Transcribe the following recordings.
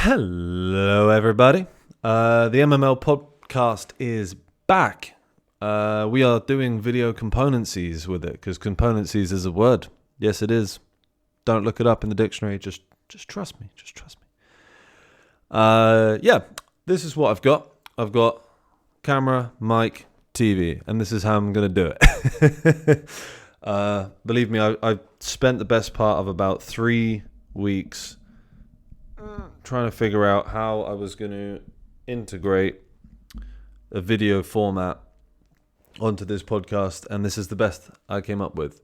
Hello, everybody. The MML podcast is back. We are doing video componencies with it because componencies is a word. Yes, it is. Don't look it up in the dictionary. Just trust me. Just trust me. Yeah, this is what I've got. I've got camera, mic, TV, and this is how I'm going to do it. Believe me, I spent the best part of about 3 weeks trying to figure out how I was going to integrate a video format onto this podcast, and this is the best I came up with.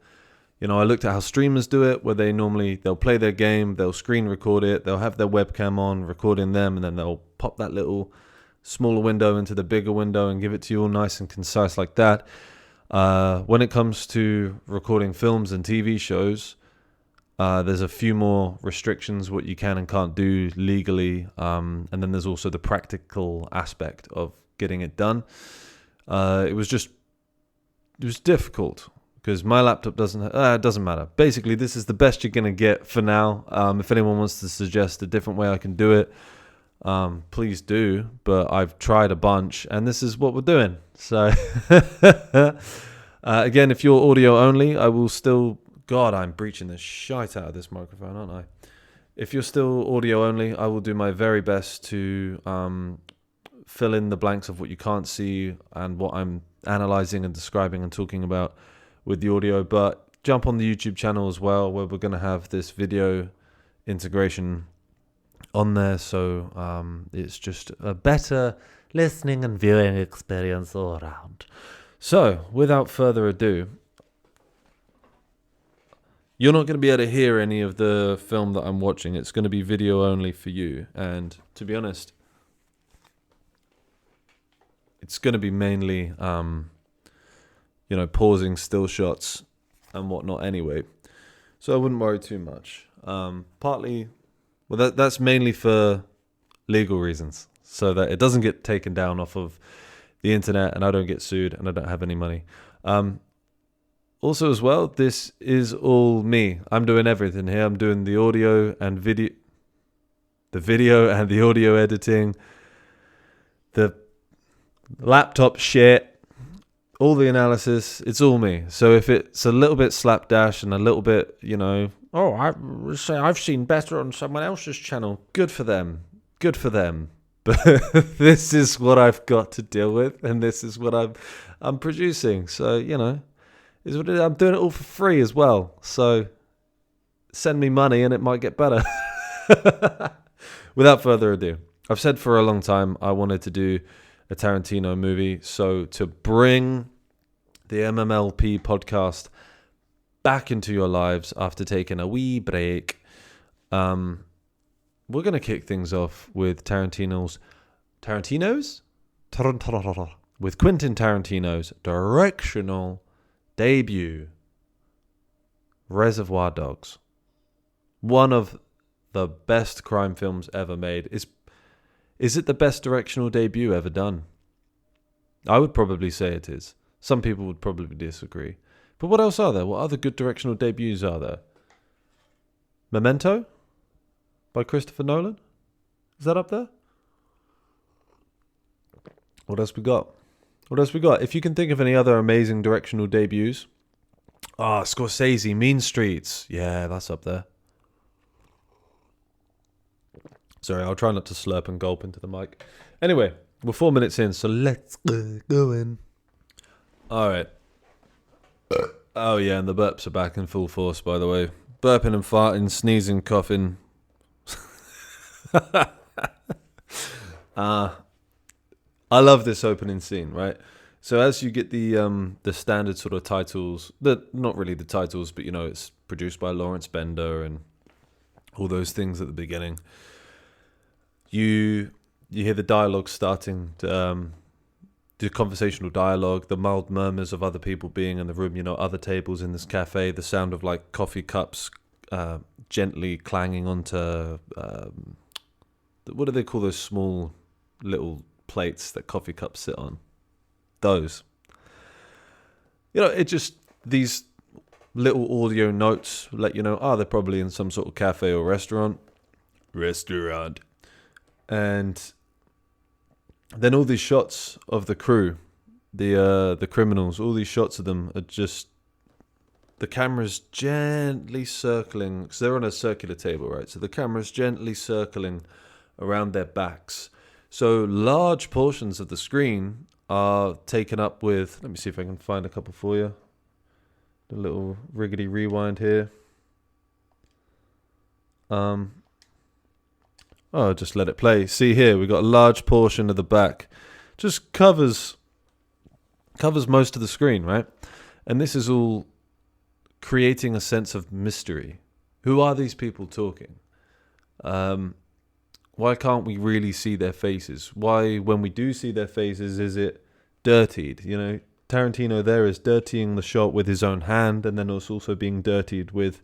You know, I looked at how streamers do it, where they'll play their game, they'll screen record it, they'll have their webcam on, recording them, and then they'll pop that little smaller window into the bigger window and give it to you all nice and concise like that. When it comes to recording films and TV shows, there's a few more restrictions, what you can and can't do legally, and then there's also the practical aspect of getting it done. It was difficult because my laptop it doesn't matter. Basically, this is the best you're going to get for now. If anyone wants to suggest a different way I can do it, please do, but I've tried a bunch and this is what we're doing. So again, if you're audio only, I will still... God, I'm breaching the shite out of this microphone, aren't I? If you're still audio only, I will do my very best to fill in the blanks of what you can't see and what I'm analyzing and describing and talking about with the audio. But jump on the YouTube channel as well, where we're going to have this video integration on there. So it's just a better listening and viewing experience all around. So without further ado... You're not going to be able to hear any of the film that I'm watching. It's going to be video only for you. And to be honest, it's going to be mainly, pausing still shots and whatnot anyway. So I wouldn't worry too much. That's mainly for legal reasons, so that it doesn't get taken down off of the internet and I don't get sued and I don't have any money. Also as well, this is all me. I'm doing everything here. I'm doing the audio and video, and the audio editing, the laptop shit, all the analysis. It's all me. So if it's a little bit slapdash and a little bit, I've seen better on someone else's channel. Good for them. Good for them. But this is what I've got to deal with, and this is what I'm producing. So I'm doing it all for free as well. So send me money and it might get better. Without further ado, I've said for a long time I wanted to do a Tarantino movie. So to bring the MMLP podcast back into your lives after taking a wee break, we're going to kick things off with With Quentin Tarantino's directional debut, Reservoir Dogs. One of the best crime films ever made. Is it the best directional debut ever done? I would probably say it is. Some people would probably disagree. But what else are there? What other good directional debuts are there? Memento by Christopher Nolan? Is that up there? What else we got? If you can think of any other amazing directional debuts. Scorsese, Mean Streets. Yeah, that's up there. Sorry, I'll try not to slurp and gulp into the mic. Anyway, we're 4 minutes in, so let's go in. All right. Oh, yeah, and the burps are back in full force, by the way. Burping and farting, sneezing, coughing. I love this opening scene, right? So as you get the standard sort of titles, not really the titles, but it's produced by Lawrence Bender and all those things at the beginning. You hear the dialogue starting, the conversational dialogue, the mild murmurs of other people being in the room, other tables in this cafe, the sound of like coffee cups gently clanging onto what do they call those small little plates that coffee cups sit on? Those. It just, these little audio notes let you know, they're probably in some sort of cafe or restaurant. And then all these shots of the crew, the criminals, all these shots of them are just the camera's gently circling, because they're on a circular table, right? So the camera's gently circling around their backs. So large portions of the screen are taken up with, let me see if I can find a couple for you. A little riggedy rewind here. Just let it play. See here, we've got a large portion of the back. Just covers most of the screen, right? And this is all creating a sense of mystery. Who are these people talking? Why can't we really see their faces? Why, when we do see their faces, is it dirtied? You know, Tarantino there is dirtying the shot with his own hand, and then it's also being dirtied with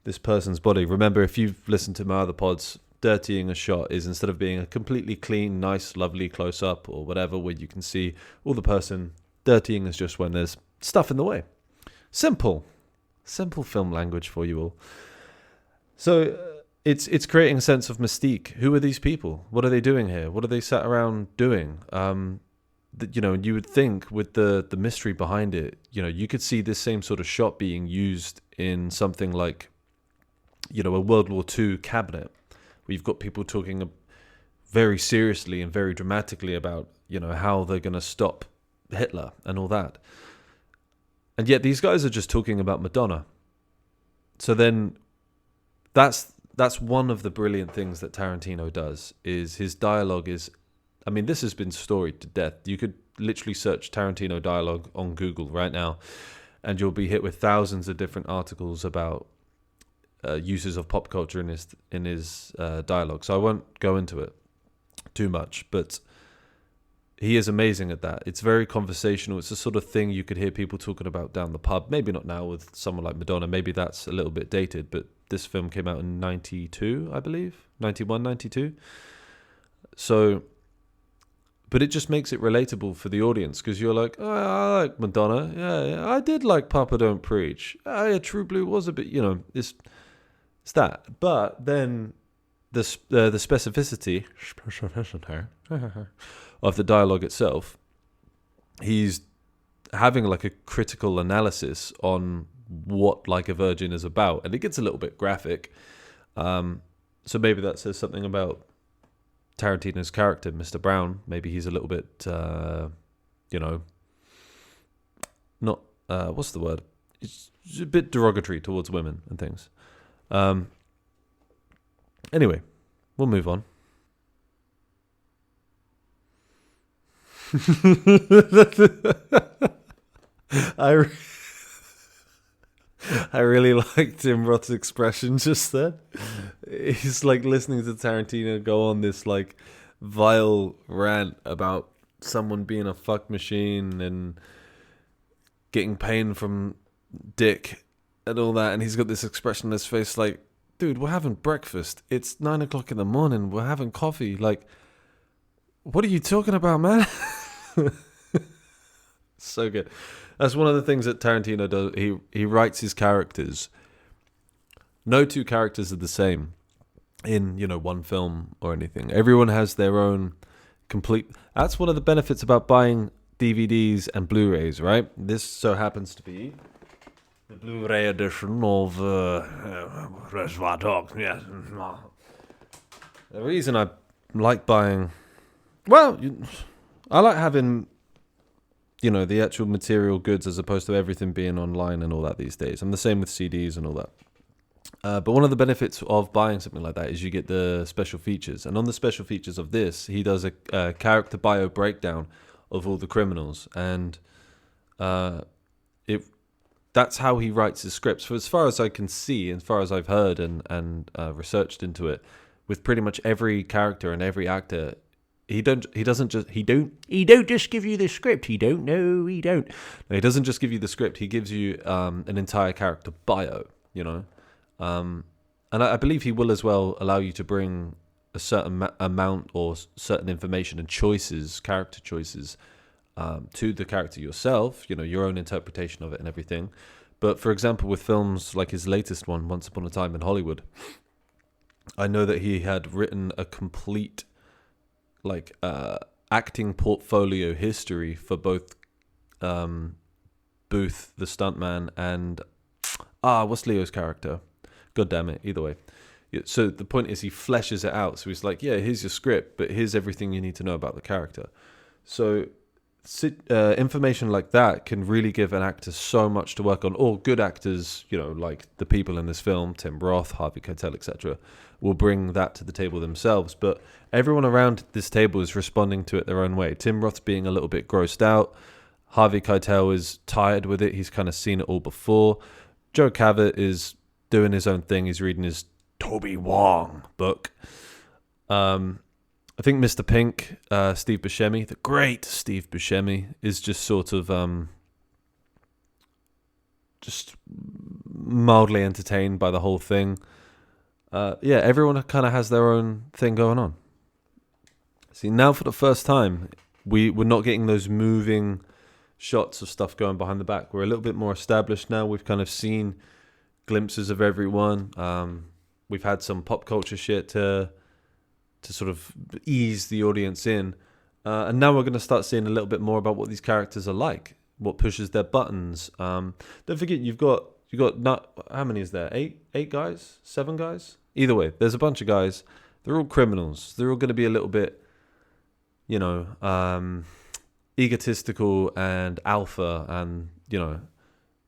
this person's body. Remember, if you've listened to my other pods, dirtying a shot is, instead of being a completely clean, nice, lovely close-up or whatever where you can see all the person, dirtying is just when there's stuff in the way. Simple film language for you all. So it's creating a sense of mystique. Who are these people? What are they doing here? What are they sat around doing? You know, you would think with the mystery behind it, you know, you could see this same sort of shot being used in something like, you know, a World War II cabinet, where you've got people talking very seriously and very dramatically about, you know, how they're going to stop Hitler and all that. And yet these guys are just talking about Madonna. So then that's one of the brilliant things that Tarantino does, is his dialogue is, I mean, this has been storied to death. You could literally search Tarantino dialogue on Google right now, and you'll be hit with thousands of different articles about uses of pop culture in his dialogue. So I won't go into it too much, but he is amazing at that. It's very conversational. It's the sort of thing you could hear people talking about down the pub. Maybe not now with someone like Madonna. Maybe that's a little bit dated, but this film came out in 92, I believe. 91, 92. So, but it just makes it relatable for the audience, because you're like, oh, I like Madonna. Yeah, I did like Papa Don't Preach. Yeah, True Blue was a bit, you know, it's that. But then the specificity of the dialogue itself, he's having like a critical analysis on what Like a Virgin is about, and it gets a little bit graphic. So maybe that says something about Tarantino's character, Mr. Brown. Maybe he's a little bit, you know, not, what's the word? It's a bit derogatory towards women and things. Anyway, we'll move on. I really liked Tim Roth's expression just then. He's like listening to Tarantino go on this like vile rant about someone being a fuck machine and getting pain from dick and all that, and he's got this expression on his face like, dude, we're having breakfast. It's 9 o'clock in the morning. We're having coffee. Like, what are you talking about, man? So good. That's one of the things that Tarantino does. He writes his characters. No two characters are the same in, you know, one film or anything. Everyone has their own complete. That's one of the benefits about buying DVDs and Blu-rays, right? This so happens to be the Blu-ray edition of Reservoir Dogs. Yeah. The reason I like buying, well, I like having, you know, the actual material goods as opposed to everything being online and all that these days. I'm the same with CDs and all that. But one of the benefits of buying something like that is you get the special features. And on the special features of this, he does a character bio breakdown of all the criminals. And that's how he writes his scripts. For as far as I can see, as far as I've heard and researched into it, with pretty much every character and every actor, he don't just give you the script. He don't. No, he doesn't just give you the script. He gives you an entire character bio, you know. And I believe he will as well allow you to bring a certain amount or certain information and choices, character choices, to the character yourself, you know, your own interpretation of it and everything. But for example, with films like his latest one, Once Upon a Time in Hollywood, I know that he had written a complete like acting portfolio history for both Booth, the stuntman, and what's Leo's character? God damn it! Either way, so the point is he fleshes it out. So he's like, yeah, here's your script, but here's everything you need to know about the character. So information like that can really give an actor so much to work on. All good actors, like the people in this film, Tim Roth, Harvey Keitel, etc., will bring that to the table themselves. But everyone around this table is responding to it their own way. Tim Roth's being a little bit grossed out. Harvey Keitel is tired with it. He's kind of seen it all before. Joe Cavett is doing his own thing. He's reading his Toby Wong book. I think Mr. Pink, Steve Buscemi, the great Steve Buscemi, is just sort of just mildly entertained by the whole thing. Everyone kind of has their own thing going on. See, now for the first time, we're not getting those moving shots of stuff going behind the back. We're a little bit more established now. We've kind of seen glimpses of everyone. We've had some pop culture shit to sort of ease the audience in. And now we're going to start seeing a little bit more about what these characters are like, what pushes their buttons. Don't forget, you've got not, how many is there? Eight guys? 7 guys? Either way, there's a bunch of guys. They're all criminals. They're all going to be a little bit, egotistical and alpha, and,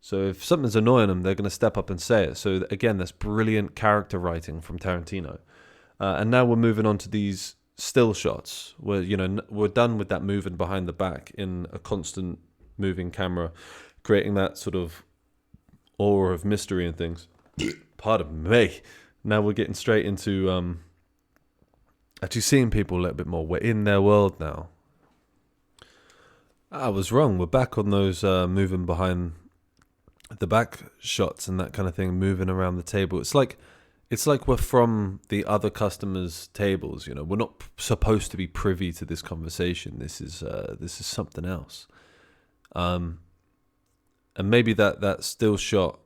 so if something's annoying them, they're going to step up and say it. So again, that's brilliant character writing from Tarantino. And now we're moving on to these still shots where, we're done with that moving behind the back in a constant moving camera, creating that sort of aura of mystery and things. Pardon me. Now we're getting straight into actually seeing people a little bit more. We're in their world now. I was wrong. We're back on those moving behind the back shots and that kind of thing, moving around the table. It's like we're from the other customers' tables. We're not supposed to be privy to this conversation. This is something else. And maybe that still shot,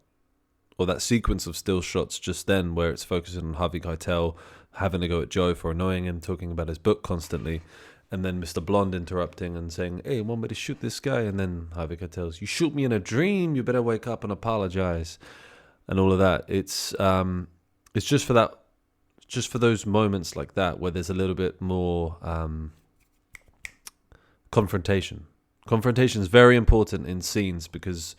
or that sequence of still shots just then, where it's focusing on Harvey Keitel having to go at Joe for annoying him, talking about his book constantly, and then Mr. Blonde interrupting and saying, "Hey, want me to shoot this guy?" And then Harvey Keitel's, "You shoot me in a dream. You better wake up and apologize," and all of that. It's just for that, just for those moments like that where there's a little bit more confrontation. Confrontation is very important in scenes because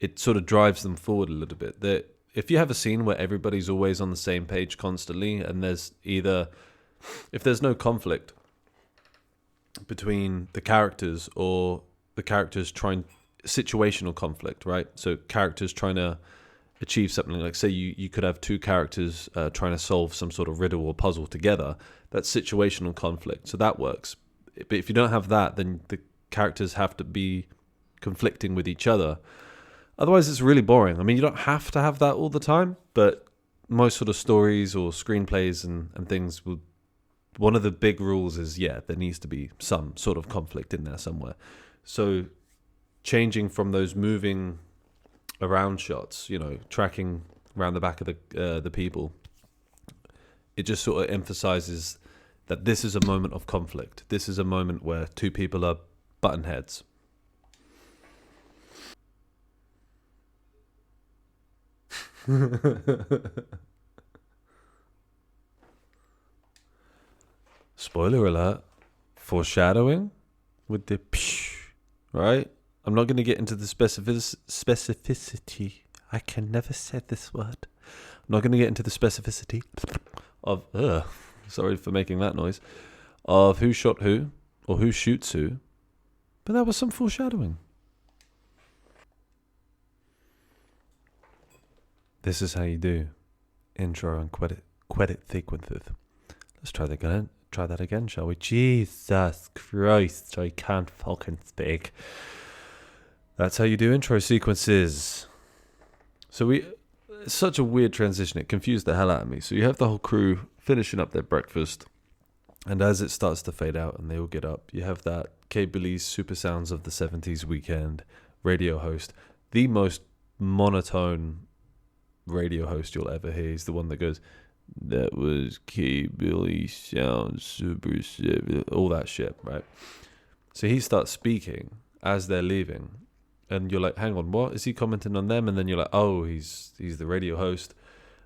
it sort of drives them forward a little bit. If you have a scene where everybody's always on the same page constantly, and there's if there's no conflict between the characters, or the characters trying situational conflict, right? So characters trying to achieve something, like say you could have 2 characters trying to solve some sort of riddle or puzzle together. That's situational conflict, so that works. But if you don't have that, then the characters have to be conflicting with each other. Otherwise, it's really boring. I mean, you don't have to have that all the time, but most sort of stories or screenplays and things will. One of the big rules is, there needs to be some sort of conflict in there somewhere. So changing from those moving around shots, tracking around the back of the people, it just sort of emphasizes that this is a moment of conflict. This is a moment where 2 people are button heads. Spoiler alert, foreshadowing with the psh, right? I'm not going to get into the specificity. I can never say this word. I'm not going to get into the specificity of, sorry for making that noise, of who shot who or who shoots who. But that was some foreshadowing. This is how you do intro and credit sequences. Let's try that again, shall we? Jesus Christ, I can't fucking speak. That's how you do intro sequences. So it's such a weird transition. It confused the hell out of me. So you have the whole crew finishing up their breakfast, and as it starts to fade out and they all get up, you have that K-Billy's Super Sounds of the 70s Weekend radio host, the most monotone radio host you'll ever hear. He's the one that goes, That was K Billy Sound Super 7, all that shit, right? So he starts speaking as they're leaving, and you're like, hang on, what is he commenting on them? And then you're like, oh, he's the radio host.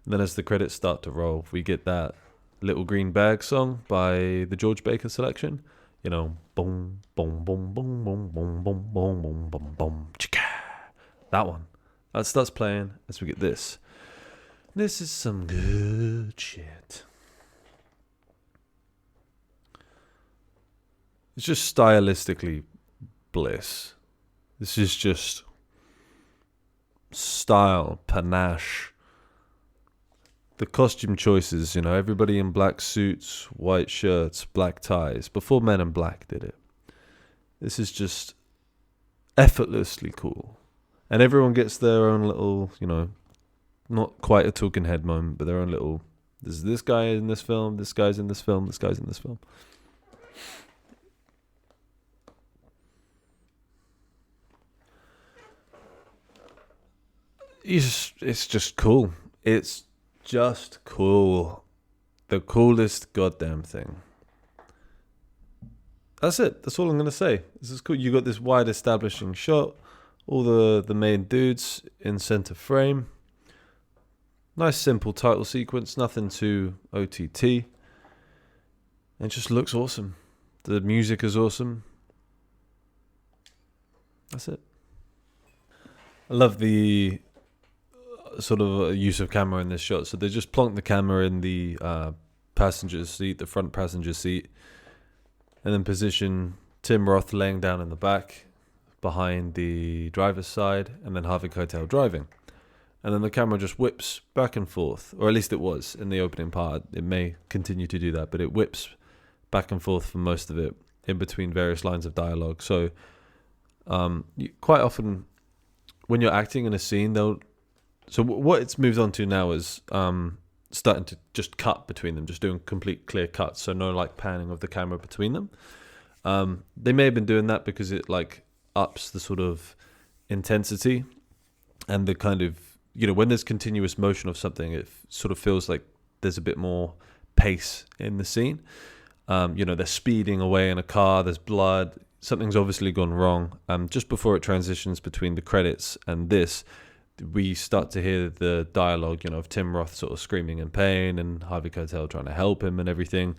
And then as the credits start to roll, we get that Little Green Bag song by the George Baker Selection. You know, boom, boom, boom, boom, boom, boom, boom, boom, boom, boom, boom, chicka. That one. That starts playing as we get this. This is some good shit. It's just stylistically bliss. This is just style, panache. The costume choices, you know, everybody in black suits, white shirts, black ties, before Men in Black did it. This is just effortlessly cool. And everyone gets their own little, you know, not quite a talking head moment, but their own little, there's this guy in this film, this guy's in this film, this guy's in this film. It's just cool. It's just cool. The coolest goddamn thing. That's it. That's all I'm going to say. This is cool. You got this wide establishing shot. All the main dudes in center frame. Nice simple title sequence. Nothing too OTT. It just looks awesome. The music is awesome. That's it. I love the sort of use of camera in this shot. So they just plonk the camera in the passenger seat, the front passenger seat, and then position Tim Roth laying down in the back behind the driver's side, and then Harvey Keitel driving. And then the camera just whips back and forth, or at least it was in the opening part. It may continue to do that, but it whips back and forth for most of it in between various lines of dialogue. So quite often when you're acting in a scene, so what it's moved on to now is starting to just cut between them, just doing complete clear cuts, so no like panning of the camera between them. They may have been doing that because it like ups the sort of intensity and the kind of, you know, when there's continuous motion of something, it sort of feels like there's a bit more pace in the scene. You know, they're speeding away in a car, there's blood, something's obviously gone wrong. Just before it transitions between the credits and this, we start to hear the dialogue, you know, of Tim Roth sort of screaming in pain and Harvey Keitel trying to help him and everything.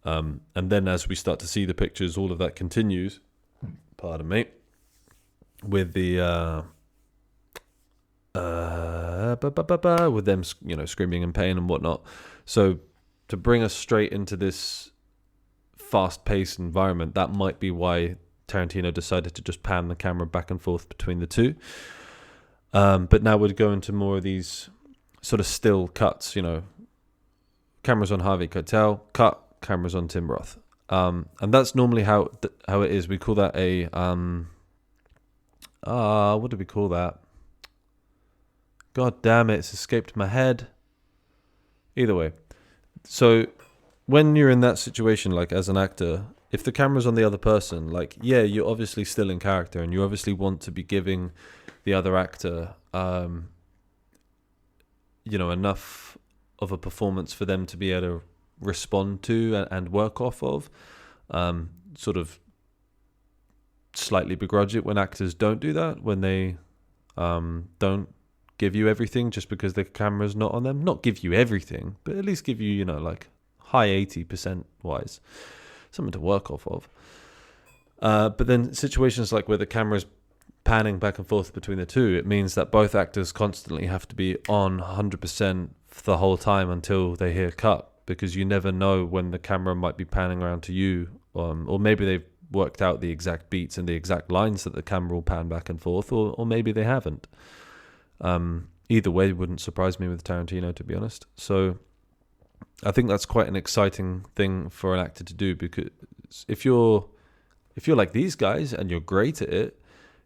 And then as we start to see the pictures, all of that continues, pardon me, with the with them, you know, screaming in pain and whatnot. So to bring us straight into this fast-paced environment, that might be why Tarantino decided to just pan the camera back and forth between the two. But now we'd go into more of these sort of still cuts, you know, cameras on Harvey Keitel, cut, cameras on Tim Roth. And that's normally how it is. We call that a, what do we call that? God damn it, it's escaped my head. Either way. So when you're in that situation, like as an actor, if the camera's on the other person, like, yeah, you're obviously still in character and you obviously want to be giving the other actor, you know, enough of a performance for them to be able to respond to and work off of. Sort of slightly begrudge it when actors don't do that, when they don't give you everything just because the camera's not on them. Not give you everything, but at least give you, you know, like high 80% wise, something to work off of. But then situations like where the camera's panning back and forth between the two, it means that both actors constantly have to be on 100% the whole time until they hear cut, because you never know when the camera might be panning around to you, or maybe they've worked out the exact beats and the exact lines that the camera will pan back and forth, or maybe they haven't. Either way, it wouldn't surprise me with Tarantino, to be honest. So I think that's quite an exciting thing for an actor to do, because if you're like these guys and you're great at it,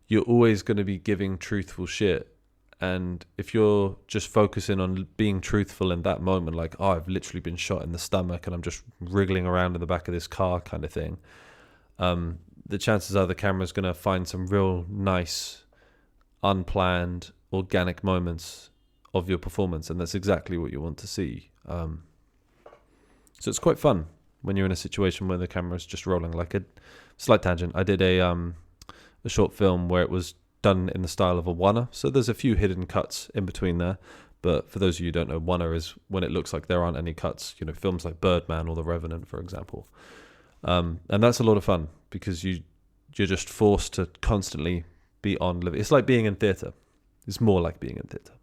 you're always going to be giving truthful shit. And if you're just focusing on being truthful in that moment, like, oh, I've literally been shot in the stomach and I'm just wriggling around in the back of this car kind of thing, the chances are the camera's going to find some real nice, unplanned, organic moments of your performance, and that's exactly what you want to see. So it's quite fun when you're in a situation where the camera's just rolling. Like a slight tangent, I did a short film where it was done in the style of a one-er, so there's a few hidden cuts in between there. But for those of you who don't know, one-er is when it looks like there aren't any cuts. You know, films like Birdman or The Revenant, for example. And that's a lot of fun because you're just forced to constantly be on living. It's like being in theatre. It's more like being in theatre.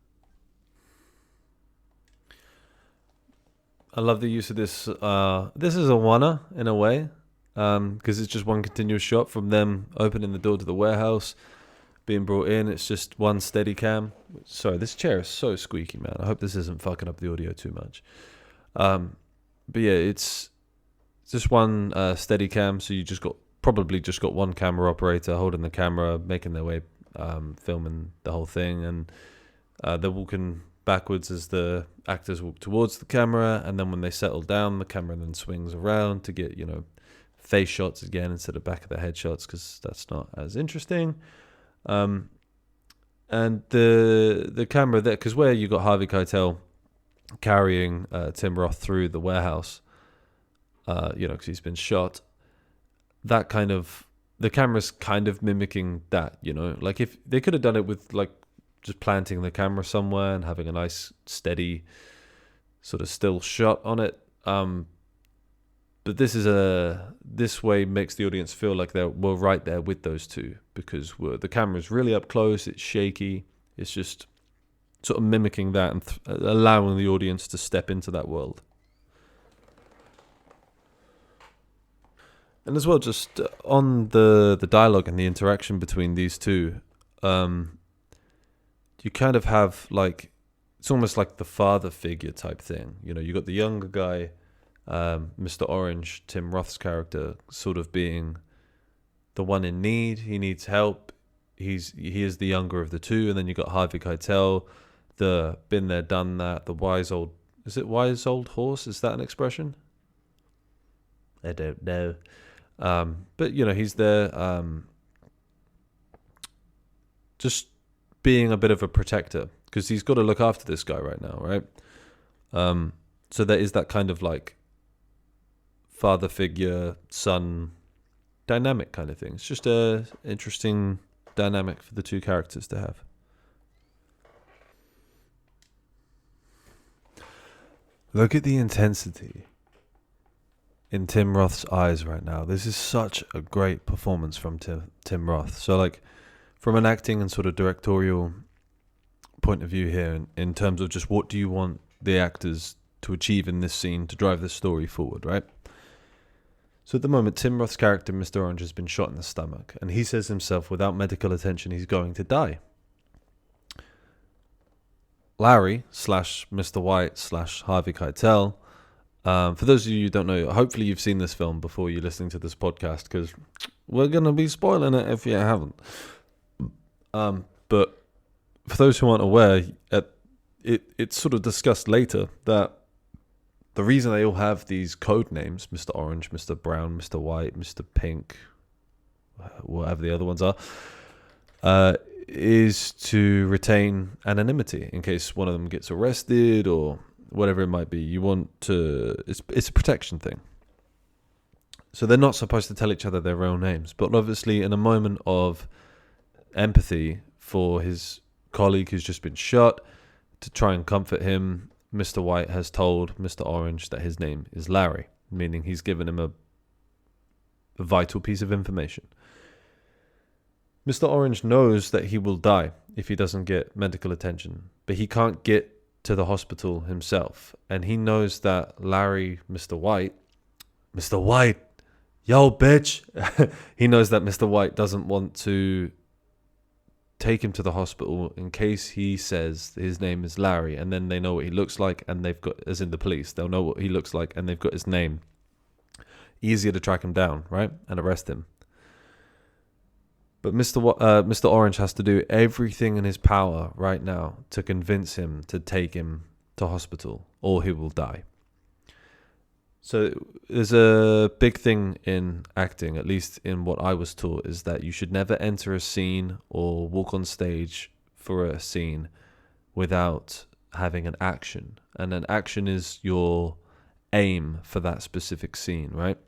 I love the use of this. This is a one-er in a way, because it's just one continuous shot from them opening the door to the warehouse, being brought in. It's just one steady cam. Sorry, this chair is so squeaky, man. I hope this isn't fucking up the audio too much. But yeah, it's just one steady cam. So you probably just got one camera operator holding the camera, making their way, filming the whole thing, and they're walking backwards as the actors walk towards the camera, and then when they settle down, the camera then swings around to get, face shots again instead of back of the head shots, because that's not as interesting. And the camera there, because where you got Harvey Keitel carrying Tim Roth through the warehouse, because he's been shot, that kind of, the camera's kind of mimicking that, like if they could have done it with like just planting the camera somewhere and having a nice steady sort of still shot on it. But this way makes the audience feel like we're right there with those two, because the camera's really up close, it's shaky, it's just sort of mimicking that and allowing the audience to step into that world. And as well, just on the dialogue and the interaction between these two, you kind of have like, it's almost like the father figure type thing. You got the younger guy, Mr. Orange, Tim Roth's character, sort of being the one in need. He needs help. He is the younger of the two. And then you got Harvey Keitel, the been there, done that, the wise old horse? Is that an expression? I don't know. But, he's there just being a bit of a protector, because he's got to look after this guy right now, right? So there is that kind of like father figure, son dynamic kind of thing. It's just a interesting dynamic for the two characters to have. Look at the intensity in Tim Roth's eyes right now. This is such a great performance from Tim Roth. So like, from an acting and sort of directorial point of view here, in terms of just what do you want the actors to achieve in this scene to drive the story forward, right? So at the moment, Tim Roth's character, Mr. Orange, has been shot in the stomach, and he says himself, without medical attention, he's going to die. Larry / Mr. White / Harvey Keitel, for those of you who don't know, hopefully you've seen this film before you're listening to this podcast, because we're going to be spoiling it if you haven't. But for those who aren't aware, it's sort of discussed later that the reason they all have these code names, Mr. Orange, Mr. Brown, Mr. White, Mr. Pink, whatever the other ones are, is to retain anonymity in case one of them gets arrested or whatever it might be. You want to, it's a protection thing. So they're not supposed to tell each other their real names, but obviously in a moment of empathy for his colleague who's just been shot, to try and comfort him, Mr. White has told Mr. Orange that his name is Larry, meaning he's given him a vital piece of information. Mr. Orange knows that he will die if he doesn't get medical attention, but he can't get to the hospital himself, and he knows that Larry, Mr. White, yo bitch, he knows that Mr. White doesn't want to take him to the hospital in case he says his name is Larry, and then they know what he looks like, and they've got, as in the police, they'll know what he looks like, and they've got his name. Easier to track him down, right? And arrest him. But Mr. Orange has to do everything in his power right now to convince him to take him to hospital, or he will die. So there's a big thing in acting, at least in what I was taught, is that you should never enter a scene or walk on stage for a scene without having an action, and an action is your aim for that specific scene, right?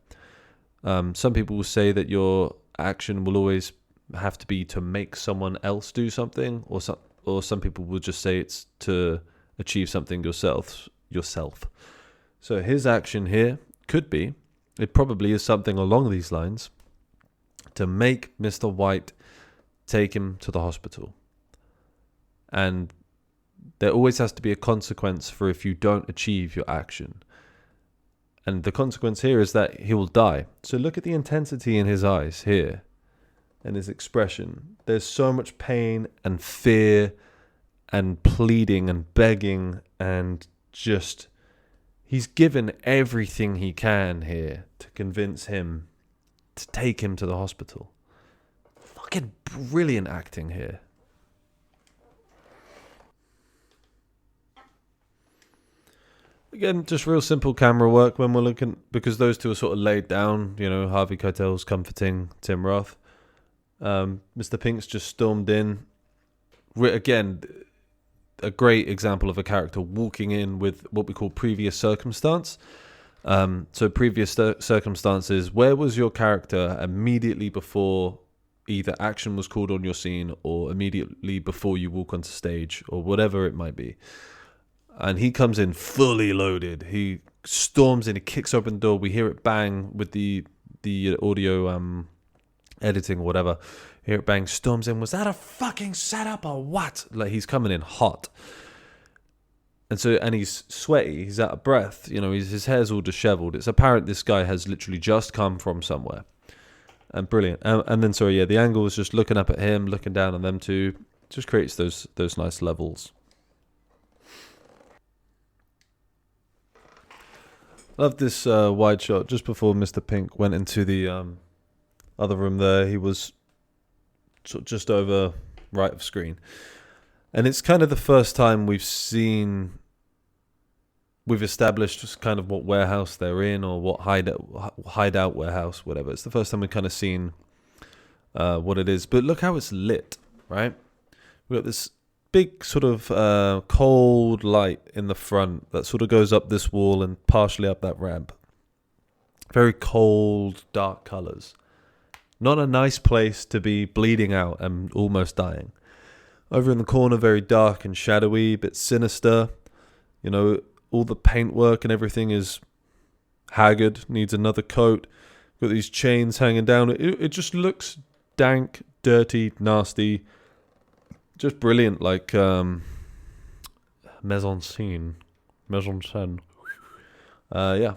Some people will say that your action will always have to be to make someone else do something, or some people will just say it's to achieve something yourself. So his action here could be, it probably is something along these lines, to make Mr. White take him to the hospital. And there always has to be a consequence for if you don't achieve your action. And the consequence here is that he will die. So look at the intensity in his eyes here and his expression. There's so much pain and fear and pleading and begging, and just, he's given everything he can here to convince him to take him to the hospital. Fucking brilliant acting here. Again, just real simple camera work when we're looking, because those two are sort of laid down. You know, Harvey Keitel's comforting Tim Roth. Mr. Pink's just stormed in. Again, a great example of a character walking in with what we call previous circumstance. So previous circumstances, where was your character immediately before either action was called on your scene, or immediately before you walk onto stage, or whatever it might be. And he comes in fully loaded. He storms in, he kicks open the door. We hear it bang with the audio editing or whatever. Hear it bang, storms in. Was that a fucking setup or what? Like, he's coming in hot. And he's sweaty. He's out of breath. You know, his hair's all disheveled. It's apparent this guy has literally just come from somewhere. And brilliant. And then, the angle is just looking up at him, looking down on them two. Just creates those nice levels. Love this wide shot just before Mr. Pink went into the other room there. He was sort of just over right of screen. And it's kind of the first time we've established just kind of what warehouse they're in, or what hideout warehouse, whatever. It's the first time we've kind of seen what it is. But look how it's lit, right? We've got this big sort of cold light in the front that sort of goes up this wall and partially up that ramp. Very cold, dark colors. Not a nice place to be bleeding out and almost dying. Over in the corner, very dark and shadowy, a bit sinister. You know, all the paintwork and everything is haggard, needs another coat. Got these chains hanging down. It just looks dank, dirty, nasty. Just brilliant, like mise en scène. I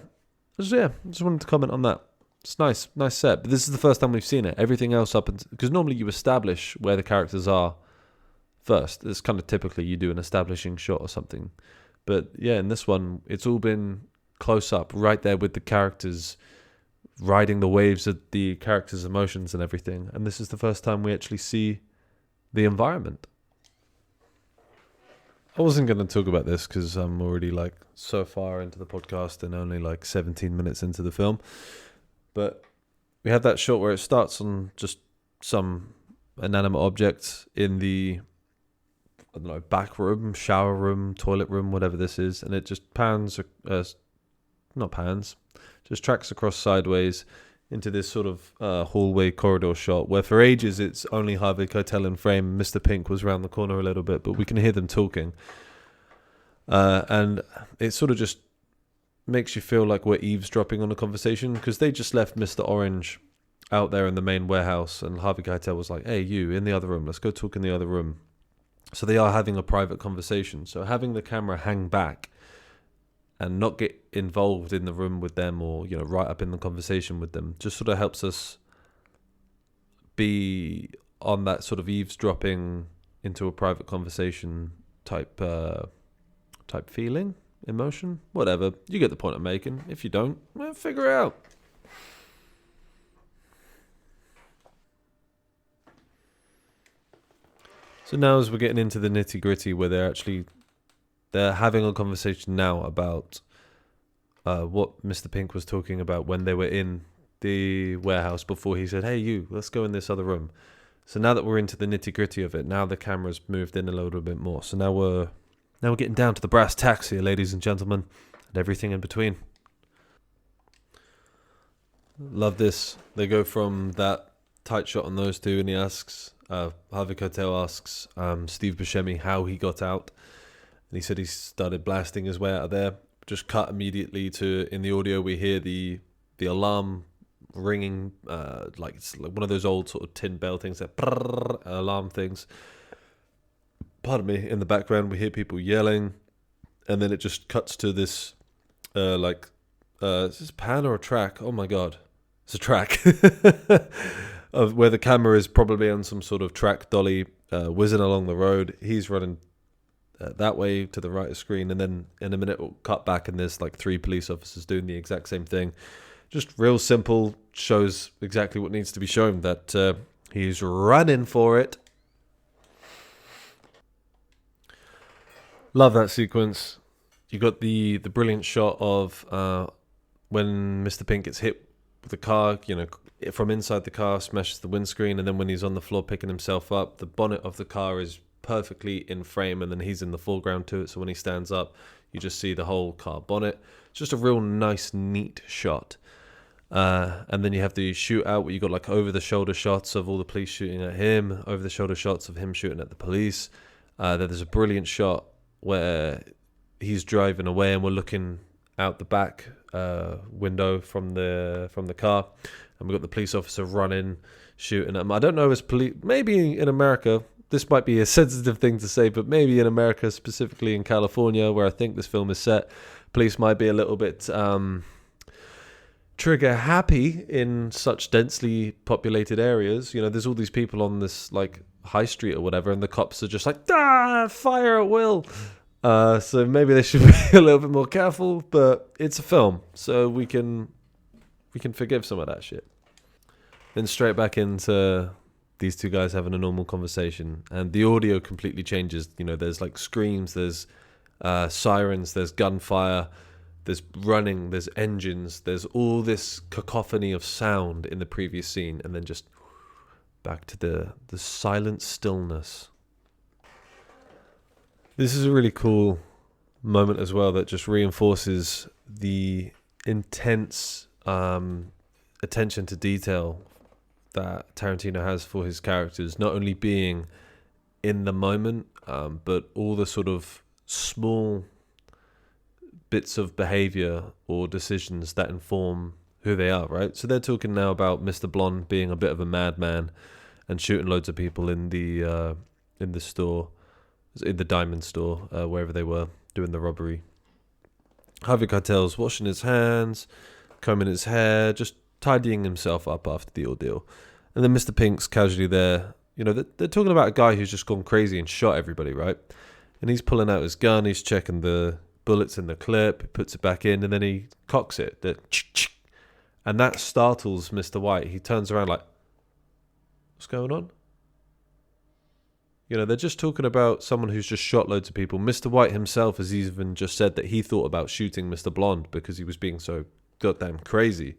just wanted to comment on that. It's nice set. But this is the first time we've seen it. Everything else because normally you establish where the characters are first. It's kind of typically you do an establishing shot or something. But yeah, in this one, it's all been close up, right there with the characters, riding the waves of the characters' emotions and everything. And this is the first time we actually see the environment. I wasn't going to talk about this because I'm already like so far into the podcast and only like 17 minutes into the film. But we have that shot where it starts on just some inanimate object in the, I don't know, back room, shower room, toilet room, whatever this is. And it just just tracks across sideways into this sort of hallway corridor shot where for ages it's only Harvey Keitel in frame. Mr. Pink was around the corner a little bit, but we can hear them talking. And it sort of just makes you feel like we're eavesdropping on a conversation, because they just left Mr. Orange out there in the main warehouse, and Harvey Keitel was like, hey, you, in the other room, let's go talk in the other room. So they are having a private conversation. So having the camera hang back and not get involved in the room with them, or, you know, right up in the conversation with them, just sort of helps us be on that sort of eavesdropping into a private conversation type feeling, emotion, whatever. You get the point I'm making. If you don't, well, figure it out. So now as we're getting into the nitty gritty, where they're having a conversation now about what Mr. Pink was talking about when they were in the warehouse before he said, hey, you, let's go in this other room. So now that we're into the nitty gritty of it, now the camera's moved in a little bit more. So now Now we're getting down to the brass tacks here, ladies and gentlemen, and everything in between. Love this. They go from that tight shot on those two, and he asks, Harvey Keitel asks Steve Buscemi how he got out. And he said he started blasting his way out of there. Just cut immediately to, in the audio, we hear the alarm ringing, like it's like one of those old sort of tin bell things, that alarm things. Pardon me. In the background, we hear people yelling, and then it just cuts to this, is this a pan or a track? Oh my god, it's a track of where the camera is probably on some sort of track dolly, whizzing along the road. He's running that way to the right of the screen, and then in a minute we'll cut back, and there's like 3 police officers doing the exact same thing. Just real simple, shows exactly what needs to be shown, that he's running for it. Love that sequence. You got the brilliant shot of when Mr. Pink gets hit with the car, from inside the car, smashes the windscreen, and then when he's on the floor picking himself up, the bonnet of the car is perfectly in frame, and then he's in the foreground to it, so when he stands up, you just see the whole car bonnet. It's just a real nice, neat shot. And then you have the shootout where you got like over-the-shoulder shots of all the police shooting at him, over-the-shoulder shots of him shooting at the police. There's a brilliant shot where he's driving away and we're looking out the back window from the car, and we've got the police officer running, shooting at him. I don't know, as police, maybe in America, this might be a sensitive thing to say, but maybe in America, specifically in California, where I think this film is set, police might be a little bit trigger happy in such densely populated areas. There's all these people on this like high street or whatever, and the cops are just like, fire at will. So maybe they should be a little bit more careful, but it's a film, so we can forgive some of that shit. Then straight back into these two guys having a normal conversation, and the audio completely changes. There's like screams, there's sirens, there's gunfire, there's running, there's engines, there's all this cacophony of sound in the previous scene, and then just back to the silent stillness. This is a really cool moment as well that just reinforces the intense attention to detail that Tarantino has for his characters, not only being in the moment, but all the sort of small bits of behavior or decisions that inform who they are, right? So they're talking now about Mr. Blonde being a bit of a madman and shooting loads of people in the store, in the diamond store, wherever they were doing the robbery. Harvey Keitel's washing his hands, combing his hair, just tidying himself up after the ordeal. And then Mr. Pink's casually there. They're talking about a guy who's just gone crazy and shot everybody, right? And he's pulling out his gun, he's checking the bullets in the clip, he puts it back in, and then he cocks it. And that startles Mr. White. He turns around like, what's going on? They're just talking about someone who's just shot loads of people. Mr. White himself has even just said that he thought about shooting Mr. Blonde because he was being so goddamn crazy.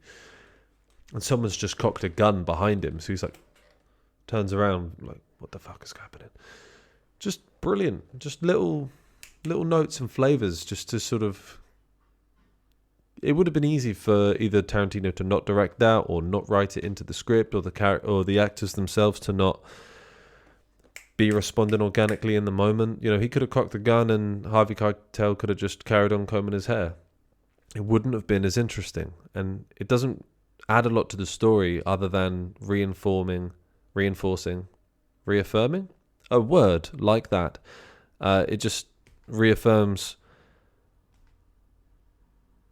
And someone's just cocked a gun behind him. So he's like, turns around like, what the fuck is happening? Just brilliant. Just little notes and flavors just to sort of... It would have been easy for either Tarantino to not direct that or not write it into the script, or the actors themselves to not be responding organically in the moment. He could have cocked the gun and Harvey Keitel could have just carried on combing his hair. It wouldn't have been as interesting, and it doesn't add a lot to the story other than reaffirming a word like that. It just reaffirms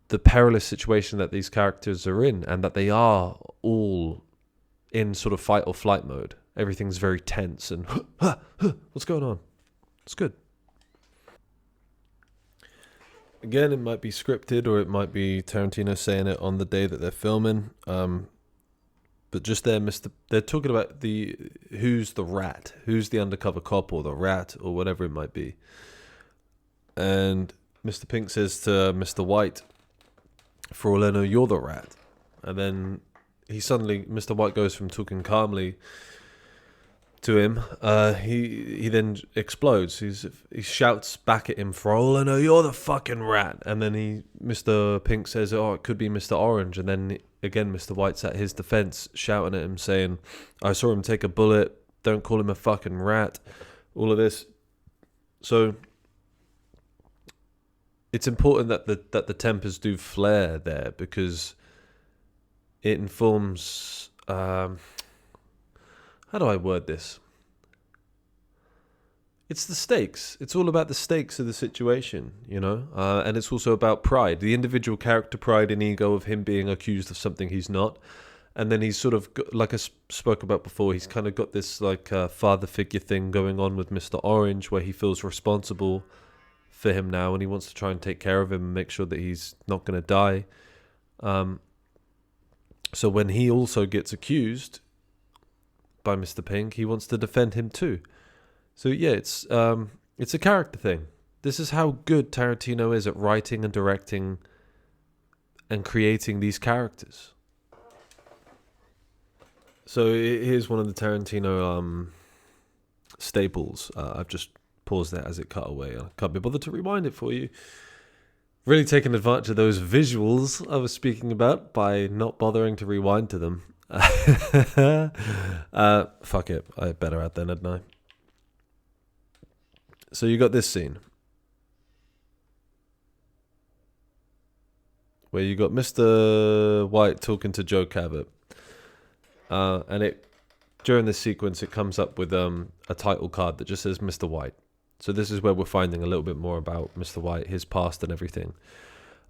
the perilous situation that these characters are in, and that they are all in sort of fight or flight mode. Everything's very tense and what's going on? It's good. Again, it might be scripted or it might be Tarantino saying it on the day that they're filming. But just there, they're talking about who's the rat, who's the undercover cop or the rat or whatever it might be. And Mr. Pink says to Mr. White, for all I know, you're the rat. And then Mr. White goes from talking calmly to him, he then explodes. He shouts back at him, "For all I know, you're the fucking rat." And then Mr. Pink says, "Oh, it could be Mr. Orange." And then again, Mr. White's at his defense, shouting at him, saying, "I saw him take a bullet. Don't call him a fucking rat." All of this. So it's important that the tempers do flare there, because it informs. How do I word this? It's the stakes. It's all about the stakes of the situation, and it's also about pride, the individual character pride and ego of him being accused of something he's not. And then he's sort of, like I spoke about before, he's kind of got this like father figure thing going on with Mr. Orange, where he feels responsible for him now, and he wants to try and take care of him and make sure that he's not going to die. So when he also gets accused by Mr. Pink, he wants to defend him too. So yeah, it's a character thing. This is how good Tarantino is at writing and directing and creating these characters. So here's one of the Tarantino staples. I've just paused that as it cut away. I can't be bothered to rewind it for you. Really taking advantage of those visuals I was speaking about by not bothering to rewind to them. Fuck it. I better add then, hadn't I? So you got this scene where you got Mr. White talking to Joe Cabot. And during this sequence, it comes up with a title card that just says Mr. White. So this is where we're finding a little bit more about Mr. White, his past and everything.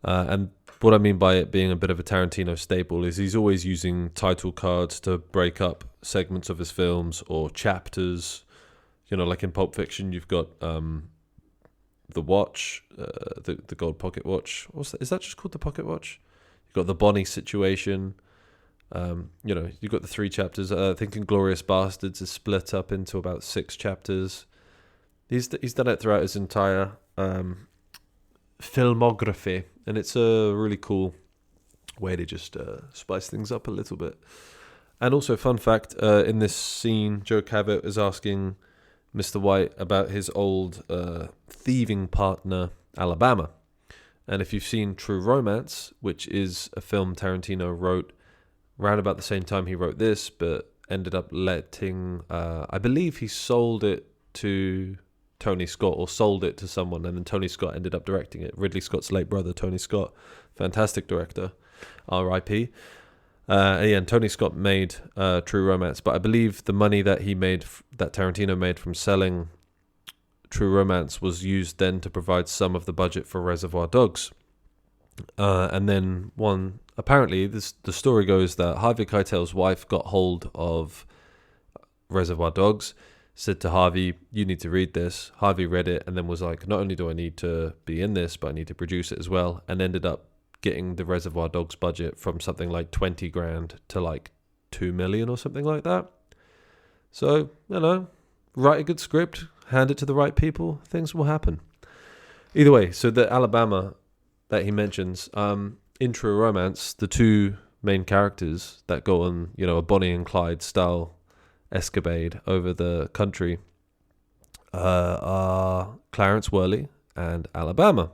And what I mean by it being a bit of a Tarantino staple is he's always using title cards to break up segments of his films or chapters. Like in Pulp Fiction, you've got the watch, the gold pocket watch. Is that just called the pocket watch? You've got the Bonnie situation. You've got the 3 chapters. I think Inglourious Bastards is split up into about 6 chapters. He's done it throughout his entire filmography, and it's a really cool way to just spice things up a little bit. And also, fun fact, in this scene, Joe Cabot is asking Mr. White about his old thieving partner, Alabama. And if you've seen True Romance, which is a film Tarantino wrote around about the same time he wrote this, but ended up letting, I believe he sold it to Tony Scott, or sold it to someone, and then Tony Scott ended up directing it. Ridley Scott's late brother, Tony Scott, fantastic director, R.I.P. And Tony Scott made True Romance, but I believe the money that Tarantino made from selling True Romance was used then to provide some of the budget for Reservoir Dogs. And then apparently the story goes that Harvey Keitel's wife got hold of Reservoir Dogs, said to Harvey, "You need to read this." Harvey read it and then was like, "Not only do I need to be in this, but I need to produce it as well," and ended up getting the Reservoir Dogs budget from something like 20 grand to like 2 million or something like that. So, write a good script, hand it to the right people, things will happen. Either way, so the Alabama that he mentions, in True Romance, the 2 main characters that go on, a Bonnie and Clyde style escapade over the country are Clarence Worley and Alabama.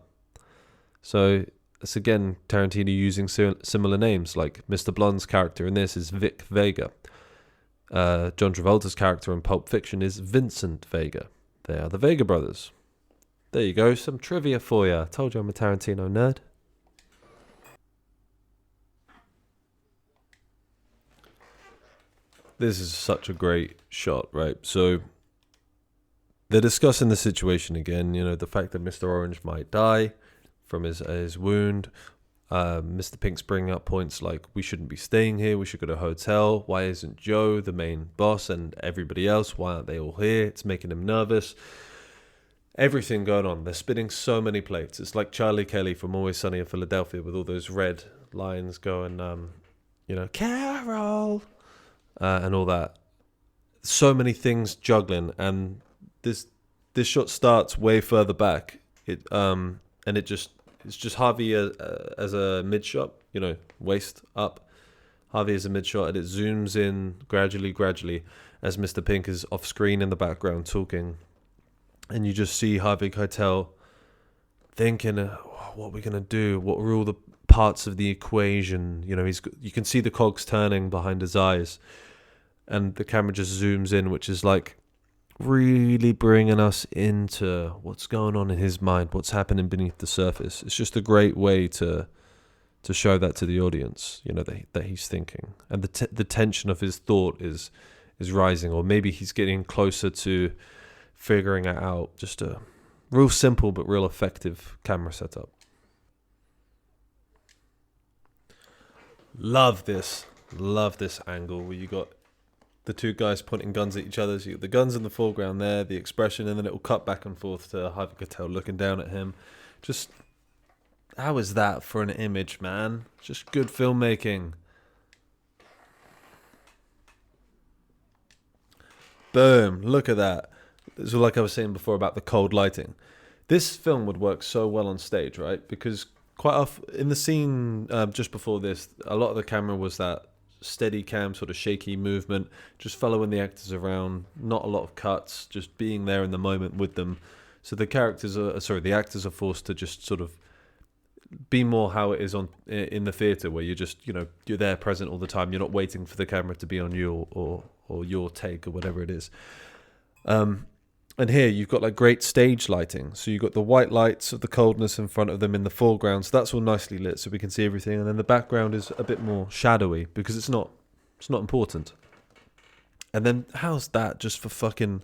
So it's again Tarantino using similar names, like Mr. Blonde's character in this is Vic Vega. John Travolta's character in Pulp Fiction is Vincent Vega. They are the Vega brothers. There you go, some trivia for you. I told you I'm a Tarantino nerd. This is such a great shot, right? So they're discussing the situation again, the fact that Mr. Orange might die from his wound. Mr. Pink's bringing up points like, we shouldn't be staying here, we should go to a hotel. Why isn't Joe, the main boss, and everybody else, why aren't they all here? It's making him nervous. Everything going on. They're spinning so many plates. It's like Charlie Kelly from Always Sunny in Philadelphia with all those red lines going, Carol, and all that. So many things juggling, and this shot starts way further back. It's just Harvey as a mid shot, waist up, Harvey is a mid-shot, and it zooms in gradually, as Mr. Pink is off screen in the background talking. And you just see Harvey Keitel thinking, what are we going to do? What are all the parts of the equation? You know, you can see the cogs turning behind his eyes. And the camera just zooms in, which is like really bringing us into what's going on in his mind, what's happening beneath the surface. It's just a great way to show that to the audience, you know, that he's thinking. And the tension of his thought is rising, or maybe he's getting closer to figuring it out. Just a real simple but real effective camera setup. Love this angle where you got the two guys pointing guns at each other. So you got the guns in the foreground there, the expression, and then it will cut back and forth to Harvey Keitel looking down at him. Just, how is that for an image, man? Just good filmmaking. Boom, look at that. So like I was saying before about the cold lighting. This film would work so well on stage, right? Because quite often in the scene just before this, a lot of the camera was that steady cam, sort of shaky movement, just following the actors around, not a lot of cuts, just being there in the moment with them. So the actors are forced to just sort of be more how it is in the theatre, where you're just, you know, you're there present all the time. You're not waiting for the camera to be on you or your take or whatever it is. And here you've got like great stage lighting. So you've got the white lights of the coldness in front of them in the foreground. So that's all nicely lit so we can see everything. And then the background is a bit more shadowy because it's not important. And then how's that just for fucking,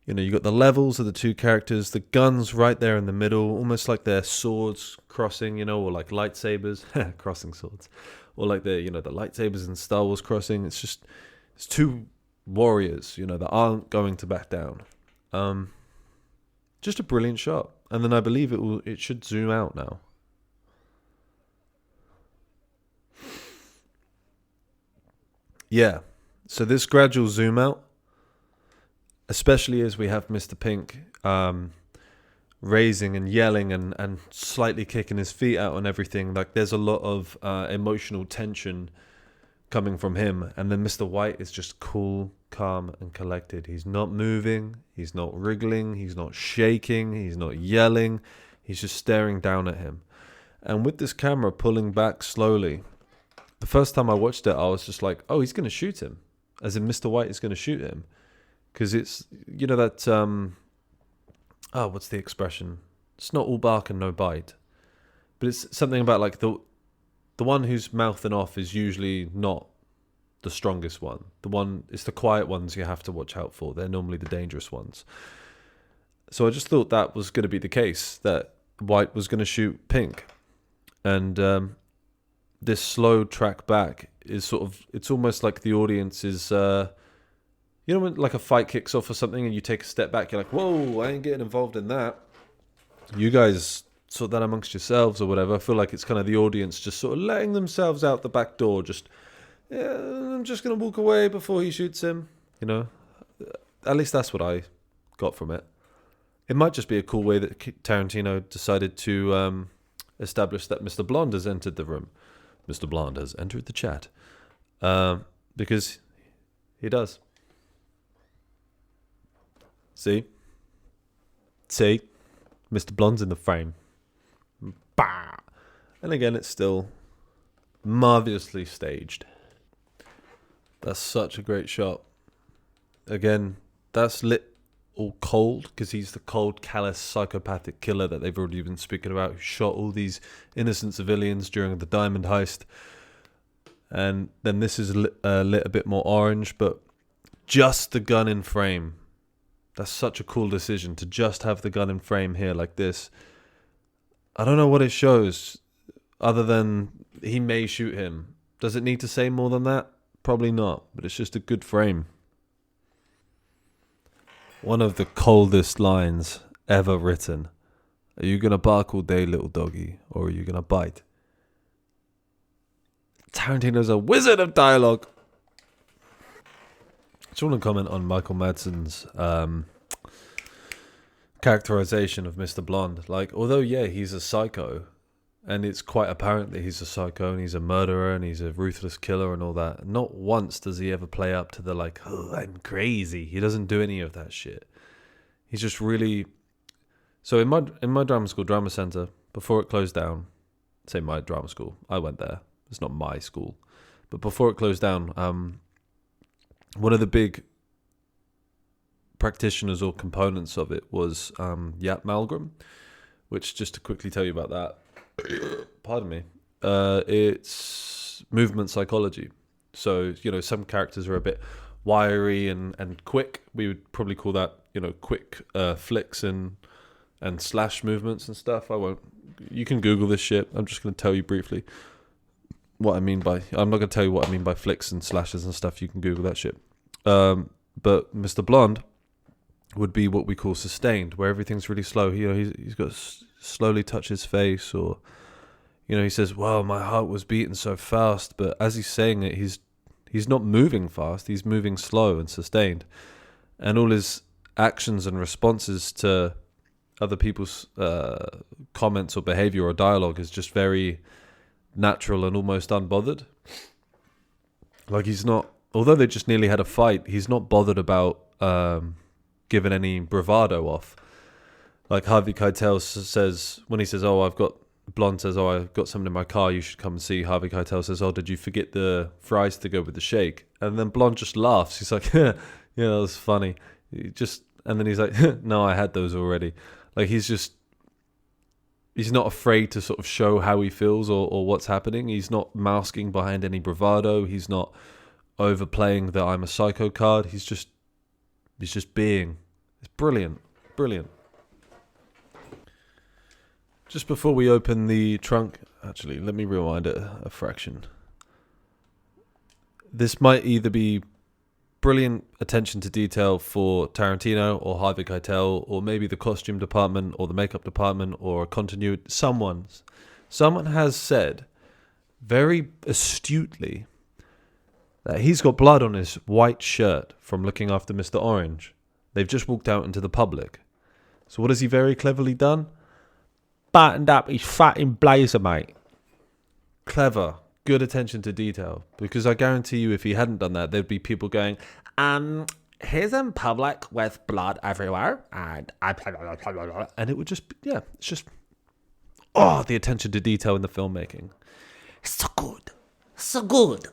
you know, you got the levels of the two characters, the guns right there in the middle, almost like they're swords crossing, you know, or like lightsabers, crossing swords, or like the, you know, the lightsabers in Star Wars crossing. It's two warriors, you know, that aren't going to back down. Just a brilliant shot. And then I believe it should zoom out now. Yeah. So this gradual zoom out, especially as we have Mr. Pink raising and yelling and slightly kicking his feet out and everything, like there's a lot of emotional tension coming from him. And then Mr. White is just cool, calm and collected. He's not moving, he's not wriggling, he's not shaking, he's not yelling, he's just staring down at him. And with this camera pulling back slowly, the first time I watched it I was just like, oh, he's going to shoot him, as in Mr. White is going to shoot him, because it's, you know, that what's the expression, it's not all bark and no bite, but it's something about like the one who's mouthing off is usually not the strongest one. It's the quiet ones you have to watch out for. They're normally the dangerous ones. So I just thought that was going to be the case, that White was going to shoot Pink. And this slow track back is sort of, it's almost like the audience is, you know, when like a fight kicks off or something and you take a step back, you're like, whoa, I ain't getting involved in that. You guys sort that amongst yourselves or whatever. I feel like it's kind of the audience just sort of letting themselves out the back door, just, yeah, I'm just going to walk away before he shoots him. You know, at least that's what I got from it. It might just be a cool way that Tarantino decided to establish that Mr. Blonde has entered the room. Mr. Blonde has entered the chat. Because he does. See? Mr. Blonde's in the frame. Bah! And again, it's still marvellously staged. That's such a great shot. Again, that's lit all cold because he's the cold, callous, psychopathic killer that they've already been speaking about, who shot all these innocent civilians during the diamond heist. And then this is lit a bit more orange, but just the gun in frame. That's such a cool decision to just have the gun in frame here like this. I don't know what it shows other than he may shoot him. Does it need to say more than that? Probably not, but it's just a good frame. One of the coldest lines ever written. Are you going to bark all day, little doggy, or are you going to bite? Tarantino's a wizard of dialogue. I just want to comment on Michael Madsen's characterization of Mr. Blonde. Like, although, yeah, he's a psycho, And it's quite apparent that he's a psycho and he's a murderer and he's a ruthless killer and all that. Not once does he ever play up to the like, oh, I'm crazy. He doesn't do any of that shit. He's just really... So in my drama school, drama center, before it closed down, say my drama school, I went there. It's not my school. But before it closed down, one of the big practitioners or components of it was Yap Malgrim, which, just to quickly tell you about that, pardon me, it's movement psychology. So, some characters are a bit wiry and quick. We would probably call that, quick flicks and slash movements and stuff. You can Google this shit. I'm just going to tell you briefly what I mean by, I'm not going to tell you what I mean by flicks and slashes and stuff. You can Google that shit. But Mr. Blonde would be what we call sustained, where everything's really slow. He's got slowly touch his face, or he says, well, my heart was beating so fast, but as he's saying it, he's not moving fast, he's moving slow and sustained, and all his actions and responses to other people's comments or behavior or dialogue is just very natural and almost unbothered. Like, he's not, although they just nearly had a fight, he's not bothered about giving any bravado off. Like Harvey Keitel says, when he says, Blonde says, I've got something in my car, you should come and see. Harvey Keitel says, did you forget the fries to go with the shake? And then Blonde just laughs. He's like, yeah, that was funny. And then he's like, no, I had those already. Like, he's not afraid to sort of show how he feels or what's happening. He's not masking behind any bravado. He's not overplaying the I'm a psycho card. He's just being. It's brilliant. Brilliant. Just before we open the trunk, actually, let me rewind it a fraction. This might either be brilliant attention to detail for Tarantino or Harvey Keitel, or maybe the costume department or the makeup department or a continuity. Someone has said very astutely that he's got blood on his white shirt from looking after Mr. Orange. They've just walked out into the public. So what has he very cleverly done? Buttoned up his fucking blazer, mate. Clever. Good attention to detail. Because I guarantee you, if he hadn't done that, there'd be people going, he's in public with blood everywhere, and it would just, it's just, the attention to detail in the filmmaking. So good. So good.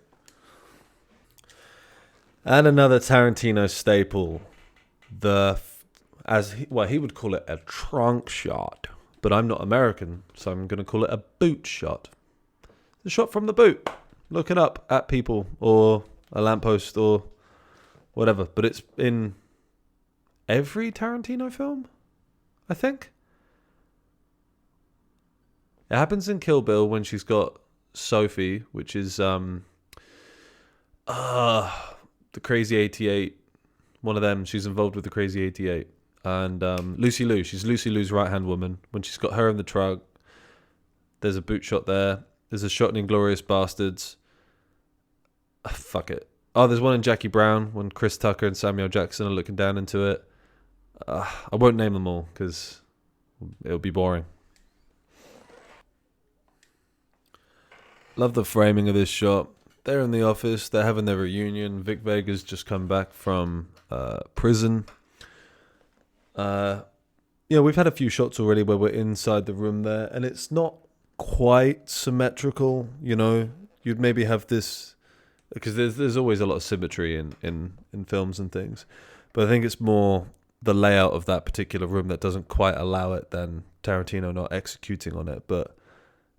And another Tarantino staple, he would call it a trunk shot. But I'm not American, so I'm going to call it a boot shot. The shot from the boot, looking up at people or a lamppost or whatever. But it's in every Tarantino film, I think. It happens in Kill Bill when she's got Sophie, which is the Crazy 88. One of them, she's involved with the Crazy 88. And Lucy Liu, she's Lucy Liu's right-hand woman. When she's got her in the truck, there's a boot shot there. There's a shot in Inglourious Bastards. Fuck it. There's one in Jackie Brown when Chris Tucker and Samuel Jackson are looking down into it. I won't name them all because it'll be boring. Love the framing of this shot. They're in the office. They're having their reunion. Vic Vega's just come back from prison. We've had a few shots already where we're inside the room there, and it's not quite symmetrical. You'd maybe have this, because there's always a lot of symmetry in films and things, but I think it's more the layout of that particular room that doesn't quite allow it than Tarantino not executing on it. But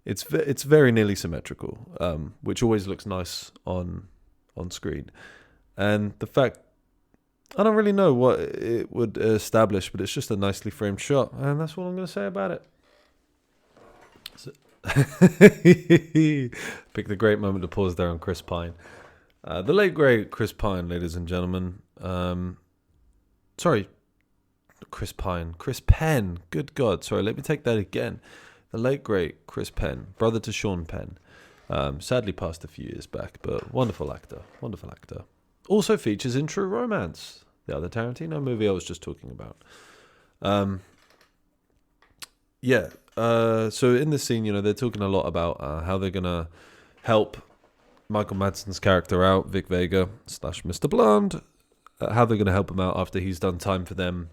it's very nearly symmetrical, which always looks nice on screen. And the fact, I don't really know what it would establish, but it's just a nicely framed shot, and that's what I'm going to say about it. Pick the great moment to pause there on Chris Pine. The late great Chris Pine, ladies and gentlemen. Sorry, Chris Pine. Chris Penn. Good God. Sorry, let me take that again. The late great Chris Penn, brother to Sean Penn. Sadly passed a few years back, but wonderful actor. Wonderful actor. Also features in True Romance, the other Tarantino movie I was just talking about. Yeah. So in this scene, they're talking a lot about how they're gonna help Michael Madsen's character out, Vic Vega slash Mr. Blonde, how they're gonna help him out after he's done time for them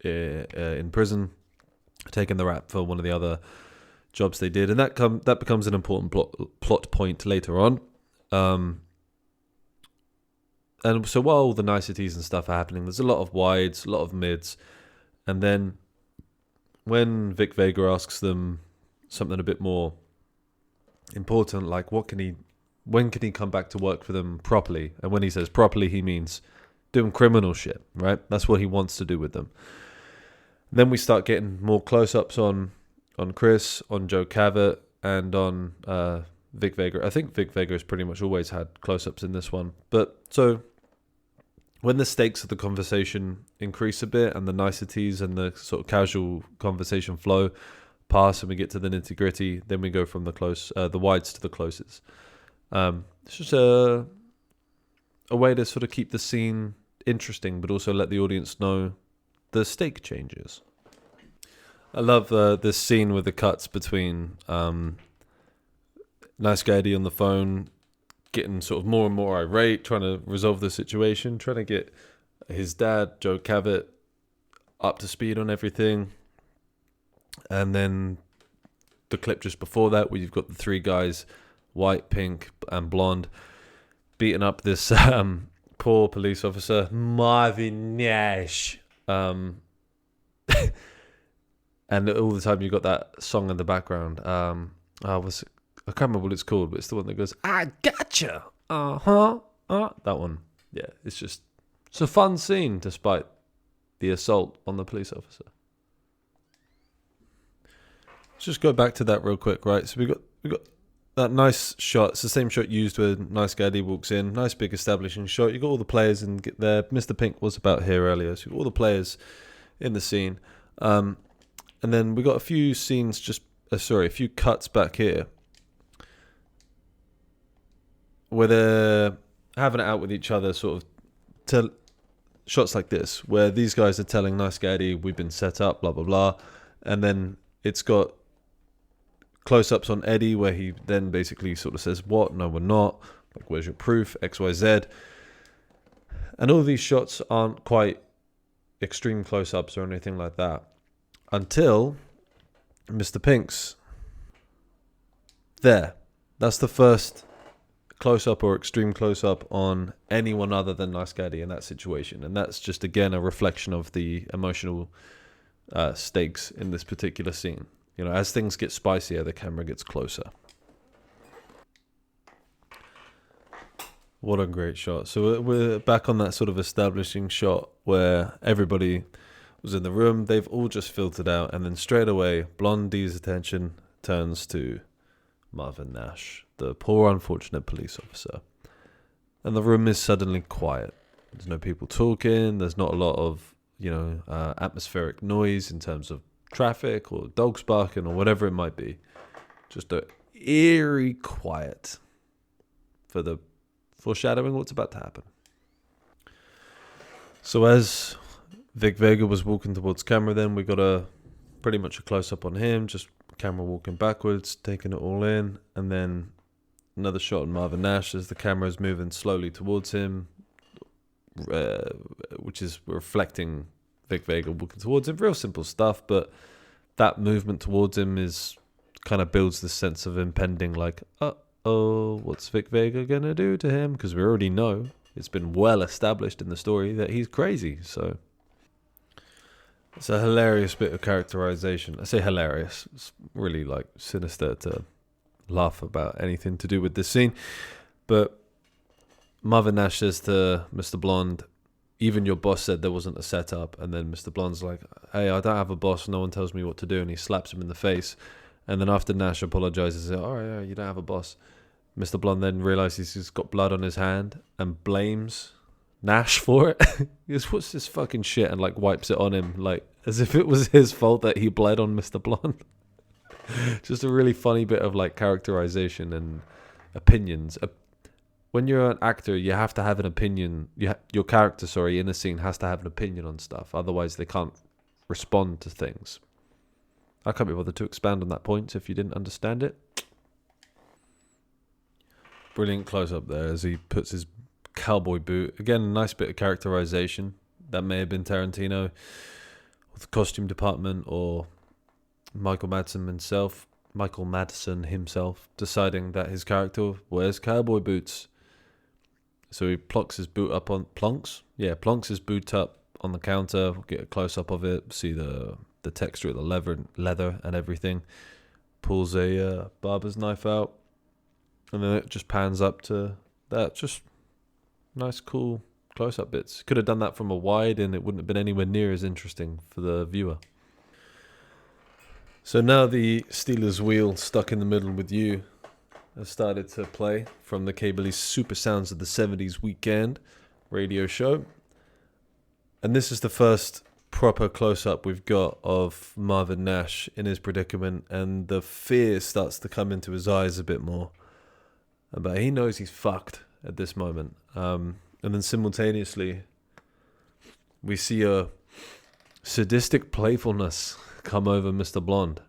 in prison, taking the rap for one of the other jobs they did, and that becomes an important plot point later on. And so while all the niceties and stuff are happening, there's a lot of wides, a lot of mids, and then when Vic Vega asks them something a bit more important, like when can he come back to work for them properly? And when he says properly, he means doing criminal shit, right? That's what he wants to do with them. Then we start getting more close-ups on Chris, on Joe Cavett, and on Vic Vega. I think Vic Vega has pretty much always had close-ups in this one. But so when the stakes of the conversation increase a bit and the niceties and the sort of casual conversation flow pass and we get to the nitty-gritty, then we go from the wides to the closes. It's just a way to sort of keep the scene interesting, but also let the audience know the stake changes. I love this scene with the cuts between Nice Guy Eddie on the phone, getting sort of more and more irate, trying to resolve the situation, trying to get his dad, Joe Cavett, up to speed on everything. And then the clip just before that, where you've got the three guys, white, pink, and blonde, beating up this poor police officer, Marvin Nash. And all the time you've got that song in the background. I can't remember what it's called, but it's the one that goes, I gotcha. That one. Yeah, it's a fun scene despite the assault on the police officer. Let's just go back to that real quick, right? So we got that nice shot. It's the same shot used when Nice Guy Eddie walks in. Nice big establishing shot. You got all the players and get there. Mr. Pink was about here earlier, so you got all the players in the scene. And then we got a few scenes a few cuts back here where they're having it out with each other, sort of shots like this, where these guys are telling Nice Guy Eddie, we've been set up, blah, blah, blah. And then it's got close-ups on Eddie, where he then basically sort of says, what? No, we're not. Like, where's your proof? X, Y, Z. And all these shots aren't quite extreme close-ups or anything like that until Mr. Pink's there. That's the first close-up or extreme close-up on anyone other than Nice Guy Eddie in that situation. And that's just, again, a reflection of the emotional stakes in this particular scene. As things get spicier, the camera gets closer. What a great shot. So we're back on that sort of establishing shot where everybody was in the room. They've all just filtered out. And then straight away, Blondie's attention turns to Marvin Nash, the poor unfortunate police officer. And the room is suddenly quiet. There's no people talking. There's not a lot of, atmospheric noise in terms of traffic or dogs barking or whatever it might be. Just a eerie quiet for the foreshadowing what's about to happen. So as Vic Vega was walking towards camera, then we got pretty much a close-up on him, just camera walking backwards, taking it all in, and then another shot on Marvin Nash as the camera is moving slowly towards him, which is reflecting Vic Vega walking towards him. Real simple stuff, but that movement towards him kind of builds this sense of impending, like, what's Vic Vega gonna do to him? Because we already know, it's been well established in the story that he's crazy. So it's a hilarious bit of characterization. I say hilarious. It's really like sinister to laugh about anything to do with this scene. But Marvin Nash says to Mr. Blonde, even your boss said there wasn't a setup. And then Mr. Blonde's like, hey, I don't have a boss. No one tells me what to do. And he slaps him in the face. And then after Nash apologizes, all right, yeah, you don't have a boss. Mr. Blonde then realizes he's got blood on his hand and blames Nash for it. He goes, what's this fucking shit? And like wipes it on him, like as if it was his fault that he bled on Mr. Blonde. Just a really funny bit of like characterization and opinions. When you're an actor, you have to have an opinion. Your character, in a scene has to have an opinion on stuff. Otherwise, they can't respond to things. I can't be bothered to expand on that point if you didn't understand it. Brilliant close-up there as he puts his cowboy boot. Again, a nice bit of characterization. That may have been Tarantino, or the costume department, or Michael Madsen himself deciding that his character wears cowboy boots. So he plonks his boot up on... plonks his boot up on the counter. We'll get a close-up of it. See the texture of the leather and everything. Pulls a barber's knife out. And then it just pans up to that. Just nice, cool close-up bits. Could have done that from a wide and it wouldn't have been anywhere near as interesting for the viewer. So now the Steelers wheel stuck in the middle with you has started to play from the Cable's Super Sounds of the 70s Weekend radio show. And this is the first proper close-up we've got of Marvin Nash in his predicament, and the fear starts to come into his eyes a bit more. But he knows he's fucked at this moment. And then simultaneously, we see a sadistic playfulness come over Mr. Blonde.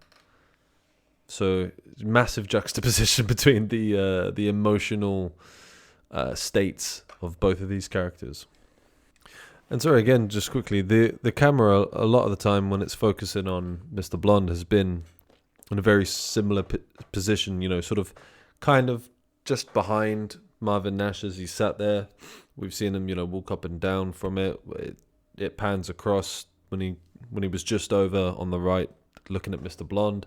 So, massive juxtaposition between the emotional states of both of these characters. And sorry, again, just quickly, the camera, a lot of the time when it's focusing on Mr. Blonde, has been in a very similar position, sort of, kind of, just behind Marvin Nash as he sat there. We've seen him, walk up and down from it. It pans across when he was just over on the right, looking at Mr. Blonde.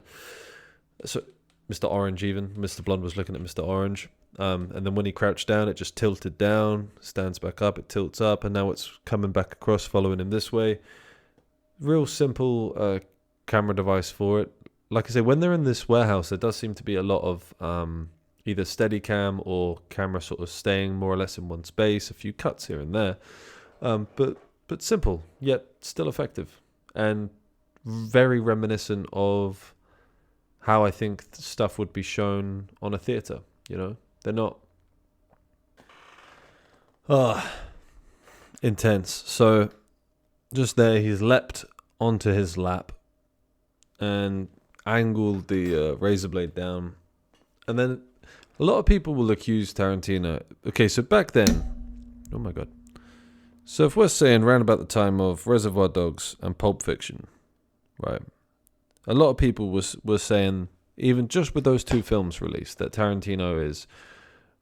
So Mr. Orange even. Mr. Blonde was looking at Mr. Orange. And then when he crouched down, it just tilted down, stands back up, it tilts up, and now it's coming back across, following him this way. Real simple camera device for it. Like I say, when they're in this warehouse, there does seem to be a lot of... either Steadicam or camera sort of staying more or less in one space, a few cuts here and there, but simple yet still effective and very reminiscent of how I think stuff would be shown on a theatre. They're not intense. So just there, he's leapt onto his lap and angled the razor blade down, and then. A lot of people will accuse Tarantino. Okay, so back then... Oh my god. So if we're saying around about the time of Reservoir Dogs and Pulp Fiction, right? A lot of people were saying, even just with those two films released, that Tarantino is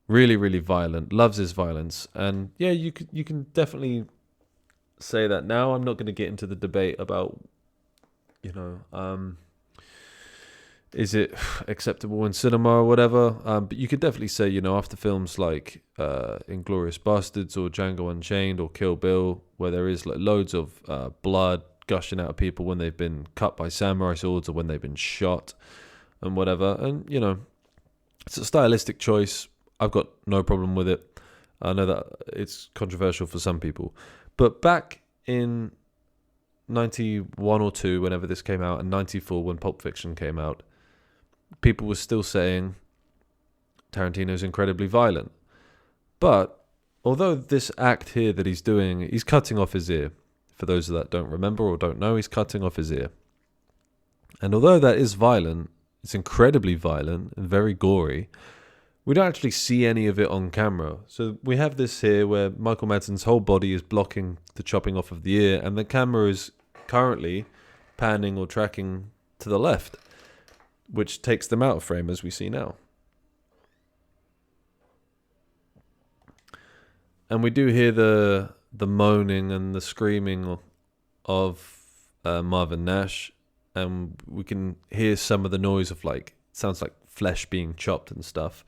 really, really violent, loves his violence. And yeah, you can definitely say that now. I'm not going to get into the debate about, is it acceptable in cinema or whatever? But you could definitely say, after films like Inglourious Bastards or Django Unchained or Kill Bill, where there is like loads of blood gushing out of people when they've been cut by samurai swords or when they've been shot and whatever. And, it's a stylistic choice. I've got no problem with it. I know that it's controversial for some people. But back in 91 or 2, whenever this came out, and 94 when Pulp Fiction came out, people were still saying Tarantino's incredibly violent. But although this act here that he's doing, he's cutting off his ear. For those that don't remember or don't know, he's cutting off his ear. And although that is violent, it's incredibly violent and very gory, we don't actually see any of it on camera. So we have this here where Michael Madsen's whole body is blocking the chopping off of the ear, and the camera is currently panning or tracking to the left, which takes them out of frame, as we see now. And we do hear the moaning and the screaming of Marvin Nash, and we can hear some of the noise of sounds like flesh being chopped and stuff.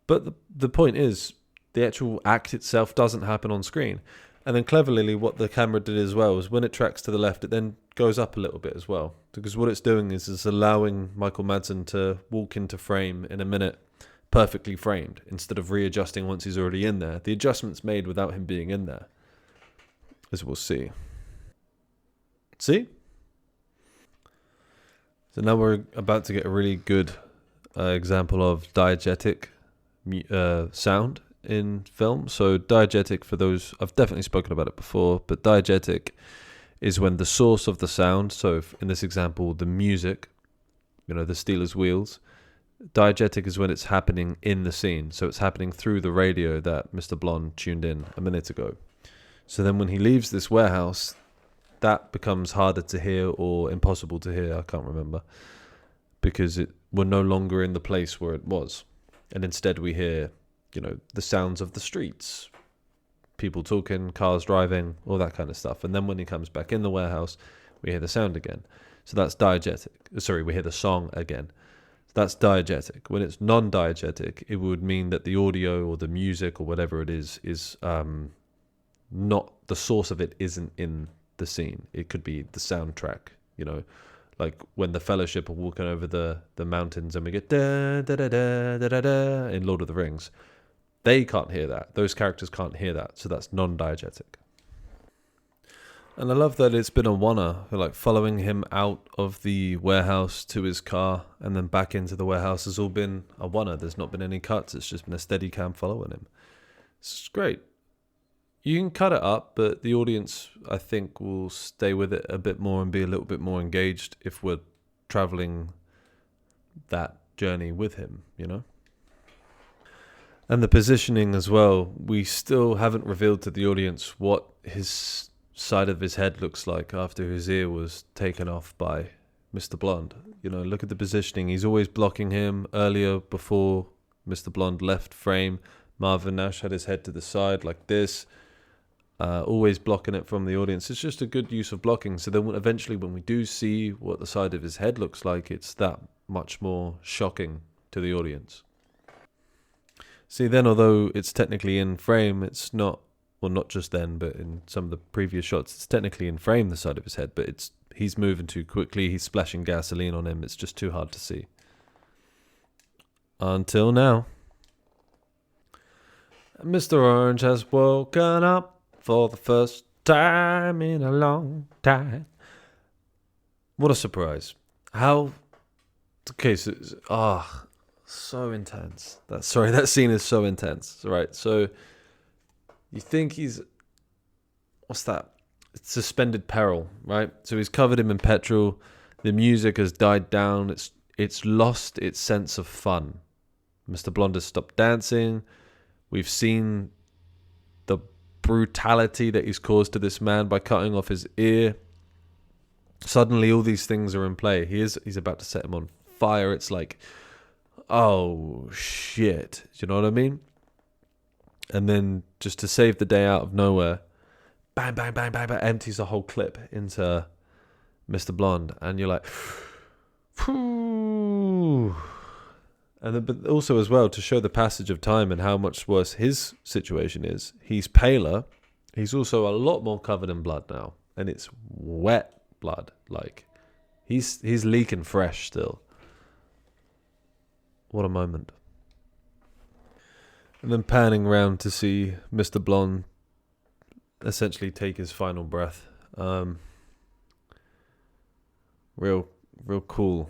But the point is, the actual act itself doesn't happen on screen. And then cleverly, what the camera did as well is when it tracks to the left, it then goes up a little bit as well. Because what it's doing is it's allowing Michael Madsen to walk into frame in a minute, perfectly framed, instead of readjusting once he's already in there. The adjustment's made without him being in there, as we'll see. See? So now we're about to get a really good example of diegetic sound in film. So diegetic, for those, I've definitely spoken about it before, but diegetic is when the source of the sound, so if in this example the music, the Steelers' wheels. Diegetic is when it's happening in the scene. So it's happening through the radio that Mr. Blonde tuned in a minute ago. So then when he leaves this warehouse, that becomes harder to hear or impossible to hear. I can't remember. Because we're no longer in the place where it was. And instead we hear, the sounds of the streets. People talking, cars driving, all that kind of stuff. And then when he comes back in the warehouse, we hear the sound again. So that's diegetic. Sorry, we hear the song again. That's diegetic. When it's non-diegetic, it would mean that the audio or the music or whatever it is not, the source of it isn't in the scene. It could be the soundtrack, like when the Fellowship are walking over the mountains and we get da da da da da da da in Lord of the Rings. They can't hear that. Those characters can't hear that. So that's non-diegetic. And I love that it's been a one-er, like following him out of the warehouse to his car and then back into the warehouse has all been a one-er. There's not been any cuts. It's just been a steady cam following him. It's great. You can cut it up, but the audience, I think, will stay with it a bit more and be a little bit more engaged if we're traveling that journey with him, And the positioning as well. We still haven't revealed to the audience what his side of his head looks like after his ear was taken off by Mr. Blonde. Look at the positioning. He's always blocking him. Earlier, before Mr. Blonde left frame, Marvin Nash had his head to the side like this, always blocking it from the audience. It's just a good use of blocking. So then eventually when we do see what the side of his head looks like, it's that much more shocking to the audience. See, then although it's technically in frame, it's not, well, not just then, but in some of the previous shots, it's technically in frame, the side of his head, but he's moving too quickly, he's splashing gasoline on him, it's just too hard to see. Until now. Mr. Orange has woken up for the first time in a long time. What a surprise. How... Okay, so intense. That scene is so intense. Right, so... You think he's, what's that? It's suspended peril, right? So he's covered him in petrol. The music has died down. It's lost its sense of fun. Mr. Blonde has stopped dancing. We've seen the brutality that he's caused to this man by cutting off his ear. Suddenly all these things are in play. He's about to set him on fire. It's like, oh shit. Do you know what I mean? And then just to save the day out of nowhere, bang, bang, bang, bang, bang, empties the whole clip into Mr. Blonde. And you're like, phew. And then, but also as well, to show the passage of time and how much worse his situation is. He's paler. He's also a lot more covered in blood now. And it's wet blood. Like, he's leaking fresh still. What a moment. And then panning round to see Mr. Blonde essentially take his final breath. Real cool.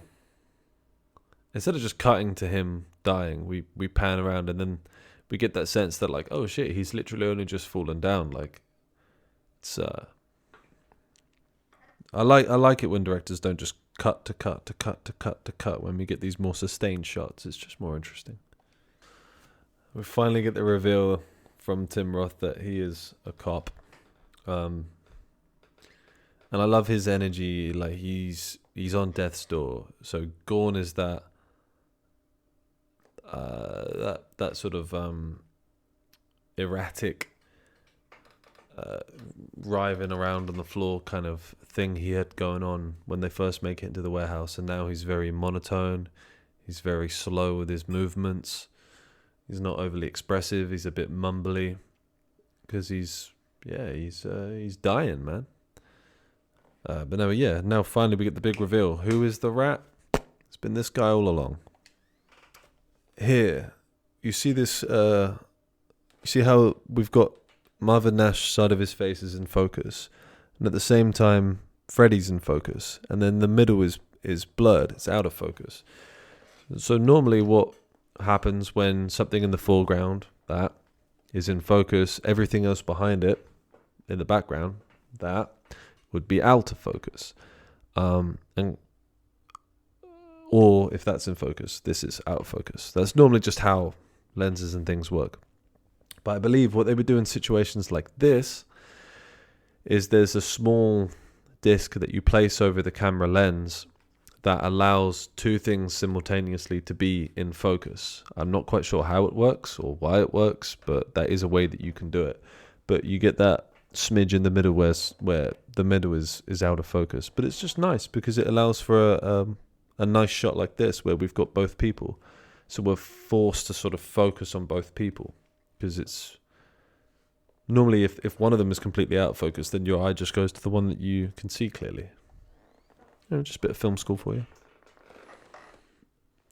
Instead of just cutting to him dying, we pan around and then we get that sense that like, oh shit, he's literally only just fallen down. Like, it's I like it when directors don't just cut to cut to cut to cut to cut. When we get these more sustained shots, it's just more interesting. We finally get the reveal from Tim Roth that he is a cop. And I love his energy. Like, he's on death's door. So Gorn is that sort of erratic, writhing around on the floor kind of thing he had going on when they first make it into the warehouse. And now he's very monotone. He's very slow with his movements. He's not overly expressive. He's a bit mumbly because he's dying, man. But now finally we get the big reveal. Who is the rat? It's been this guy all along. Here, you see this. You see how we've got Marvin Nash's side of his face is in focus, and at the same time, Freddy's in focus, and then the middle is blurred. It's out of focus. So normally, what happens when something in the foreground that is in focus, everything else behind it in the background that would be out of focus, and or if that's in focus, this is out of focus. That's normally just how lenses and things work. But I believe what they would do in situations like this is there's a small disc that you place over the camera lens that allows two things simultaneously to be in focus. I'm not quite sure how it works or why it works, but that is a way that you can do it. But you get that smidge in the middle where the middle is out of focus. But it's just nice because it allows for a nice shot like this where we've got both people. So we're forced to sort of focus on both people, because it's normally if one of them is completely out of focus, then your eye just goes to the one that you can see clearly. Just a bit of film school for you.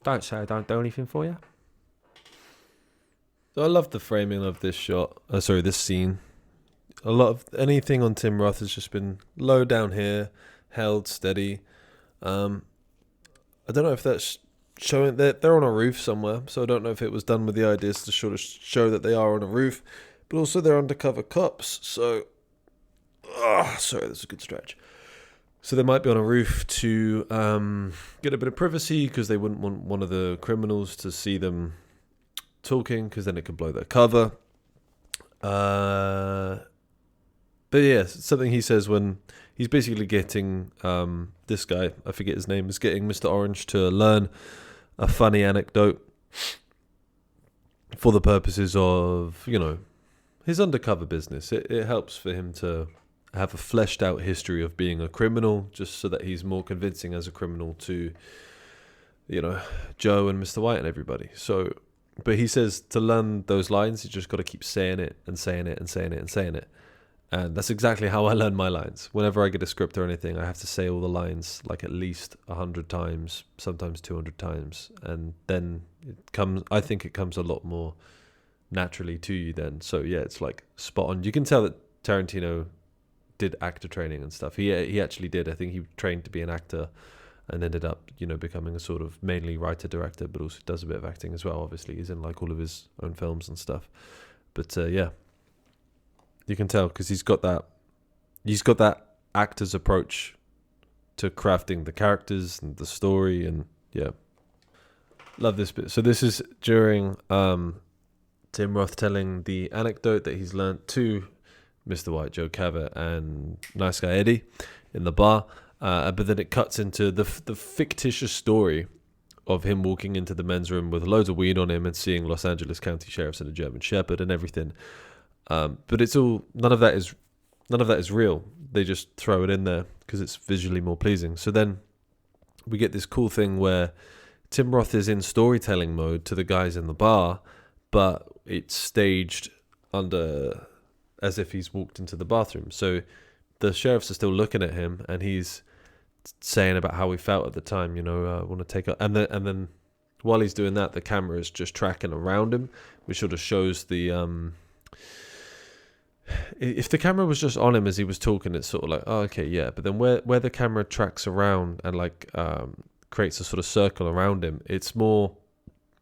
Don't say I don't do anything for you. So I love the framing of this shot. This scene. A lot of anything on Tim Roth has just been low down here, held steady. I don't know if that's showing that they're on a roof somewhere, so I don't know if it was done with the ideas to sort of show that they are on a roof, but also they're undercover cops, so sorry, that's a good stretch. So they might be on a roof to get a bit of privacy, because they wouldn't want one of the criminals to see them talking, because then it could blow their cover. But yeah, something he says when he's basically getting this guy, I forget his name, is getting Mr. Orange to learn a funny anecdote for the purposes of, his undercover business. It helps for him to have a fleshed out history of being a criminal, just so that he's more convincing as a criminal to, Joe and Mr. White and everybody. So, but he says to learn those lines, you just got to keep saying it and saying it and saying it and saying it. And that's exactly how I learn my lines. Whenever I get a script or anything, I have to say all the lines like at least 100 times, sometimes 200 times. And then I think it comes a lot more naturally to you then. So yeah, it's like spot on. You can tell that Tarantino did actor training and stuff. He actually did. I think he trained to be an actor and ended up, becoming a sort of mainly writer-director, but also does a bit of acting as well. Obviously, he's in like all of his own films and stuff. But yeah. You can tell because he's got that actor's approach to crafting the characters and the story, and yeah, love this bit. So this is during Tim Roth telling the anecdote that he's learnt to Mr. White, Joe Cavett, and Nice Guy Eddie in the bar, but then it cuts into the fictitious story of him walking into the men's room with loads of weed on him and seeing Los Angeles County sheriffs and a German Shepherd and everything. But it's all none of that is real. They just throw it in there because it's visually more pleasing. So then we get this cool thing where Tim Roth is in storytelling mode to the guys in the bar, but it's staged under as if he's walked into the bathroom. So the sheriffs are still looking at him, and he's saying about how he felt at the time. I want to take up, and then while he's doing that, the camera is just tracking around him, which sort of shows the if the camera was just on him as he was talking, it's sort of like, oh, okay, yeah. But then where the camera tracks around and creates a sort of circle around him, it's more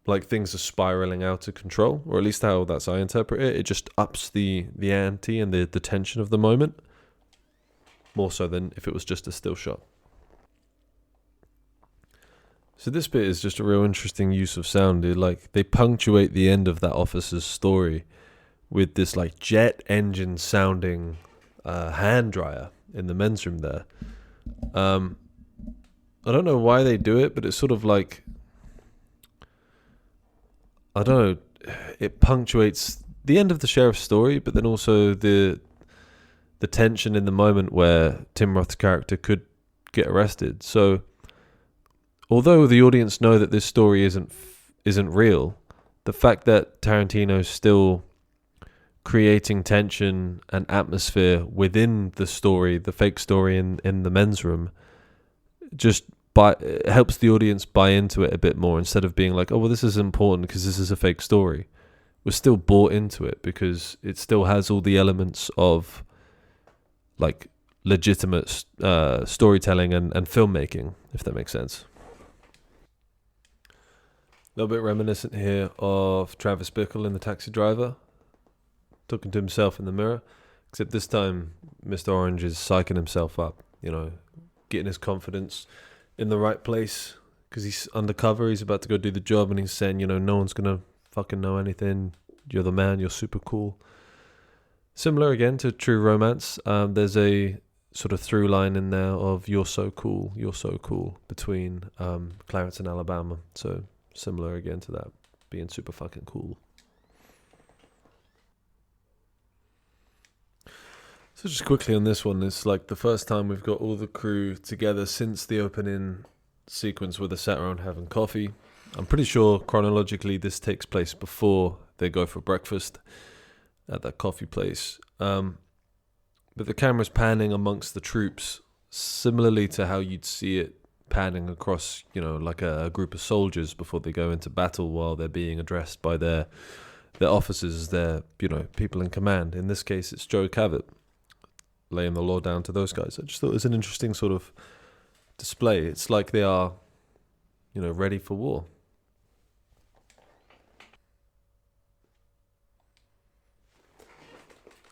like things are spiraling out of control, or at least how that's I interpret it. It just ups the ante and the tension of the moment, more so than if it was just a still shot. So this bit is just a real interesting use of sound. They punctuate the end of that officer's story with this jet engine sounding hand dryer in the men's room there. I don't know why they do it, but it's sort of like, I don't know, it punctuates the end of the sheriff's story, but then also the tension in the moment where Tim Roth's character could get arrested. So although the audience know that this story isn't real, the fact that Tarantino's still creating tension and atmosphere within the story, the fake story in the men's room, just it helps the audience buy into it a bit more, instead of being like, oh, well, this is important because this is a fake story. We're still bought into it because it still has all the elements of legitimate storytelling and filmmaking, if that makes sense. A little bit reminiscent here of Travis Bickle in The Taxi Driver, talking to himself in the mirror, except this time Mr. Orange is psyching himself up, getting his confidence in the right place, because he's undercover. He's about to go do the job, and he's saying, no one's gonna fucking know anything. You're the man. You're super cool. Similar again to True Romance. There's a sort of through line in there of you're so cool between Clarence and Alabama. So similar again to that, being super fucking cool. So just quickly on this one, it's like the first time we've got all the crew together since the opening sequence where they're sat around having coffee. I'm pretty sure chronologically this takes place before they go for breakfast at that coffee place. But the camera's panning amongst the troops, similarly to how you'd see it panning across, like a group of soldiers before they go into battle while they're being addressed by their officers, their, people in command. In this case, it's Joe Cabot laying the law down to those guys. I just thought it was an interesting sort of display. It's like they are, ready for war.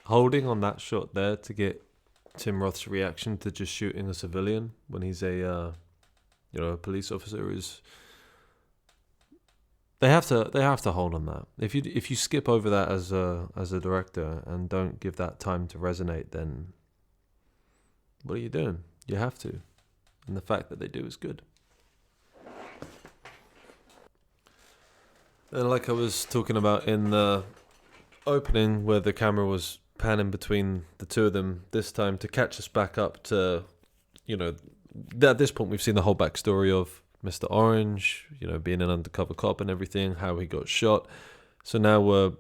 Holding on that shot there to get Tim Roth's reaction to just shooting a civilian when he's a police officer is. They have to hold on that. If you skip over that as a director and don't give that time to resonate, then what are you doing? You have to, and the fact that they do is good. And like I was talking about in the opening, where the camera was panning between the two of them this time to catch us back up to, at this point we've seen the whole backstory of Mr. Orange, being an undercover cop and everything, how he got shot. So now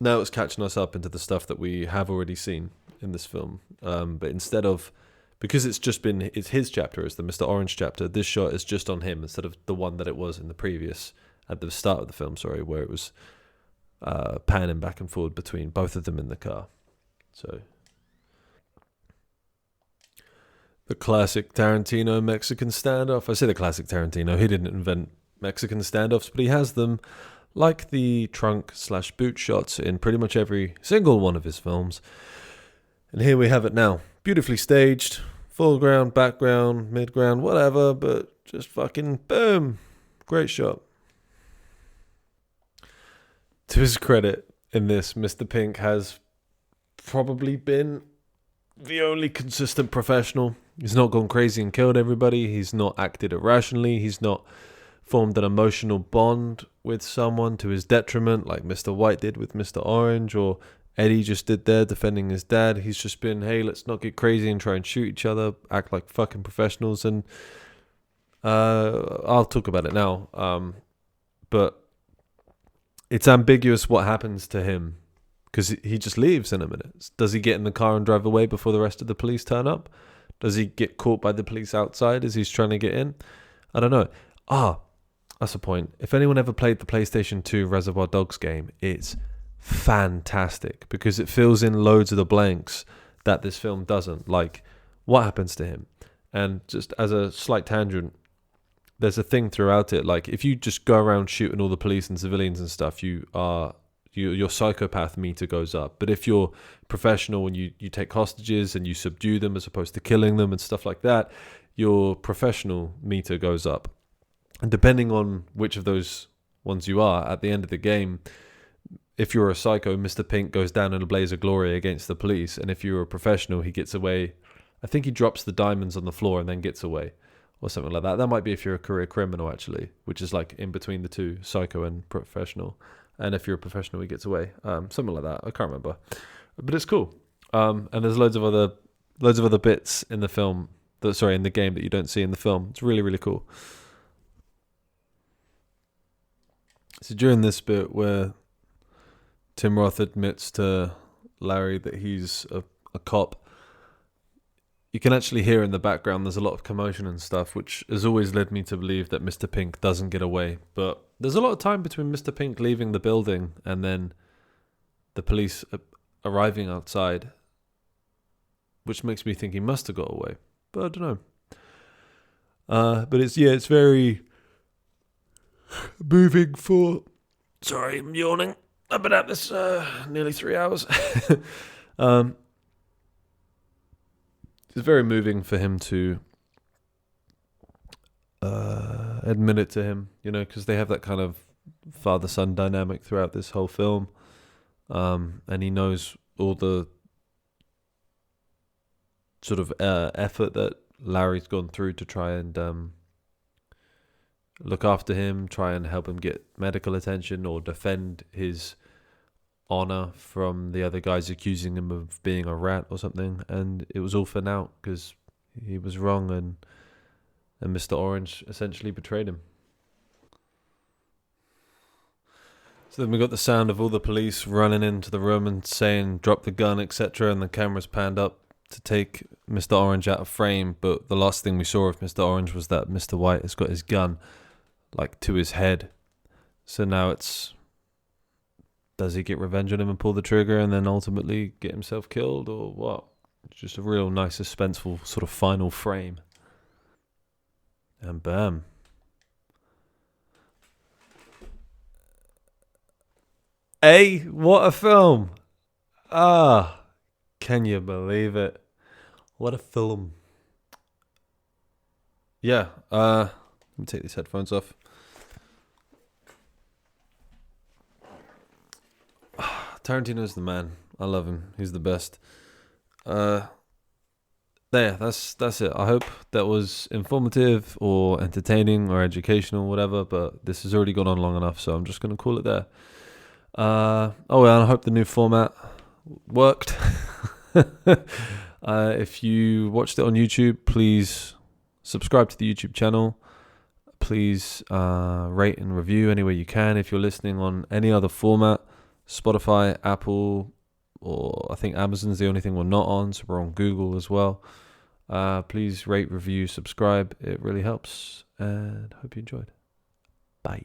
it's catching us up into the stuff that we have already seen in this film. But instead of, because it's his chapter, it's the Mr. Orange chapter, this shot is just on him instead of the one that it was in the previous, at the start of the film, where it was panning back and forward between both of them in the car. So the classic Tarantino Mexican standoff. I say the classic Tarantino. He didn't invent Mexican standoffs, but he has them, like the trunk/boot shots in pretty much every single one of his films. And here we have it now. Beautifully staged, foreground, background, midground, whatever, but just fucking boom. Great shot. To his credit, in this, Mr. Pink has probably been the only consistent professional. He's not gone crazy and killed everybody. He's not acted irrationally. He's not formed an emotional bond with someone to his detriment, like Mr. White did with Mr. Orange, or Eddie just did there defending his dad. He's just been, hey, let's not get crazy and try and shoot each other, act like fucking professionals. And I'll talk about it now. But it's ambiguous what happens to him, because he just leaves in a minute. Does he get in the car and drive away before the rest of the police turn up? Does he get caught by the police outside as he's trying to get in? I don't know. That's the point. If anyone ever played the PlayStation 2 Reservoir Dogs game, it's fantastic because it fills in loads of the blanks that this film doesn't. Like, what happens to him? And just as a slight tangent, there's a thing throughout it. Like, if you just go around shooting all the police and civilians and stuff, your psychopath meter goes up. But if you're professional and you take hostages and you subdue them as opposed to killing them and stuff like that, your professional meter goes up. And depending on which of those ones you are, at the end of the game, if you're a psycho, Mr. Pink goes down in a blaze of glory against the police. And if you're a professional, he gets away. I think he drops the diamonds on the floor and then gets away, or something like that. That might be if you're a career criminal, actually, which is like in between the two, psycho and professional. And if you're a professional, he gets away. Something like that. I can't remember. But it's cool. And there's loads of other bits in the film, in the game that you don't see in the film. It's really, really cool. So during this bit where Tim Roth admits to Larry that he's a cop, you can actually hear in the background there's a lot of commotion and stuff, which has always led me to believe that Mr. Pink doesn't get away. But there's a lot of time between Mr. Pink leaving the building and then the police arriving outside, which makes me think he must have got away. But I don't know. But it's very moving for... Sorry, I'm yawning. I've been at this nearly 3 hours. It's very moving for him to admit it to him, because they have that kind of father-son dynamic throughout this whole film. And he knows all the sort of effort that Larry's gone through to try and look after him, try and help him get medical attention or defend his honor from the other guys accusing him of being a rat or something. And it was all for naught because he was wrong, and Mr. Orange essentially betrayed him. So then we got the sound of all the police running into the room and saying, drop the gun, etc. And the camera's panned up to take Mr. Orange out of frame. But the last thing we saw of Mr. Orange was that Mr. White has got his gun like to his head. So now it's, does he get revenge on him and pull the trigger and then ultimately get himself killed, or what? It's just a real nice suspenseful sort of final frame. And bam. Hey, what a film. Can you believe it? What a film. Yeah, let me take these headphones off. Tarantino's the man. I love him. He's the best. There, that's it. I hope that was informative or entertaining or educational, whatever, but this has already gone on long enough, so I'm just going to call it there. And I hope the new format worked. If you watched it on YouTube, please subscribe to the YouTube channel. Please rate and review any way you can. If you're listening on any other format, Spotify, Apple, or I think Amazon's the only thing we're not on, so we're on Google as well. Please rate, review, subscribe. It really helps, and hope you enjoyed. Bye.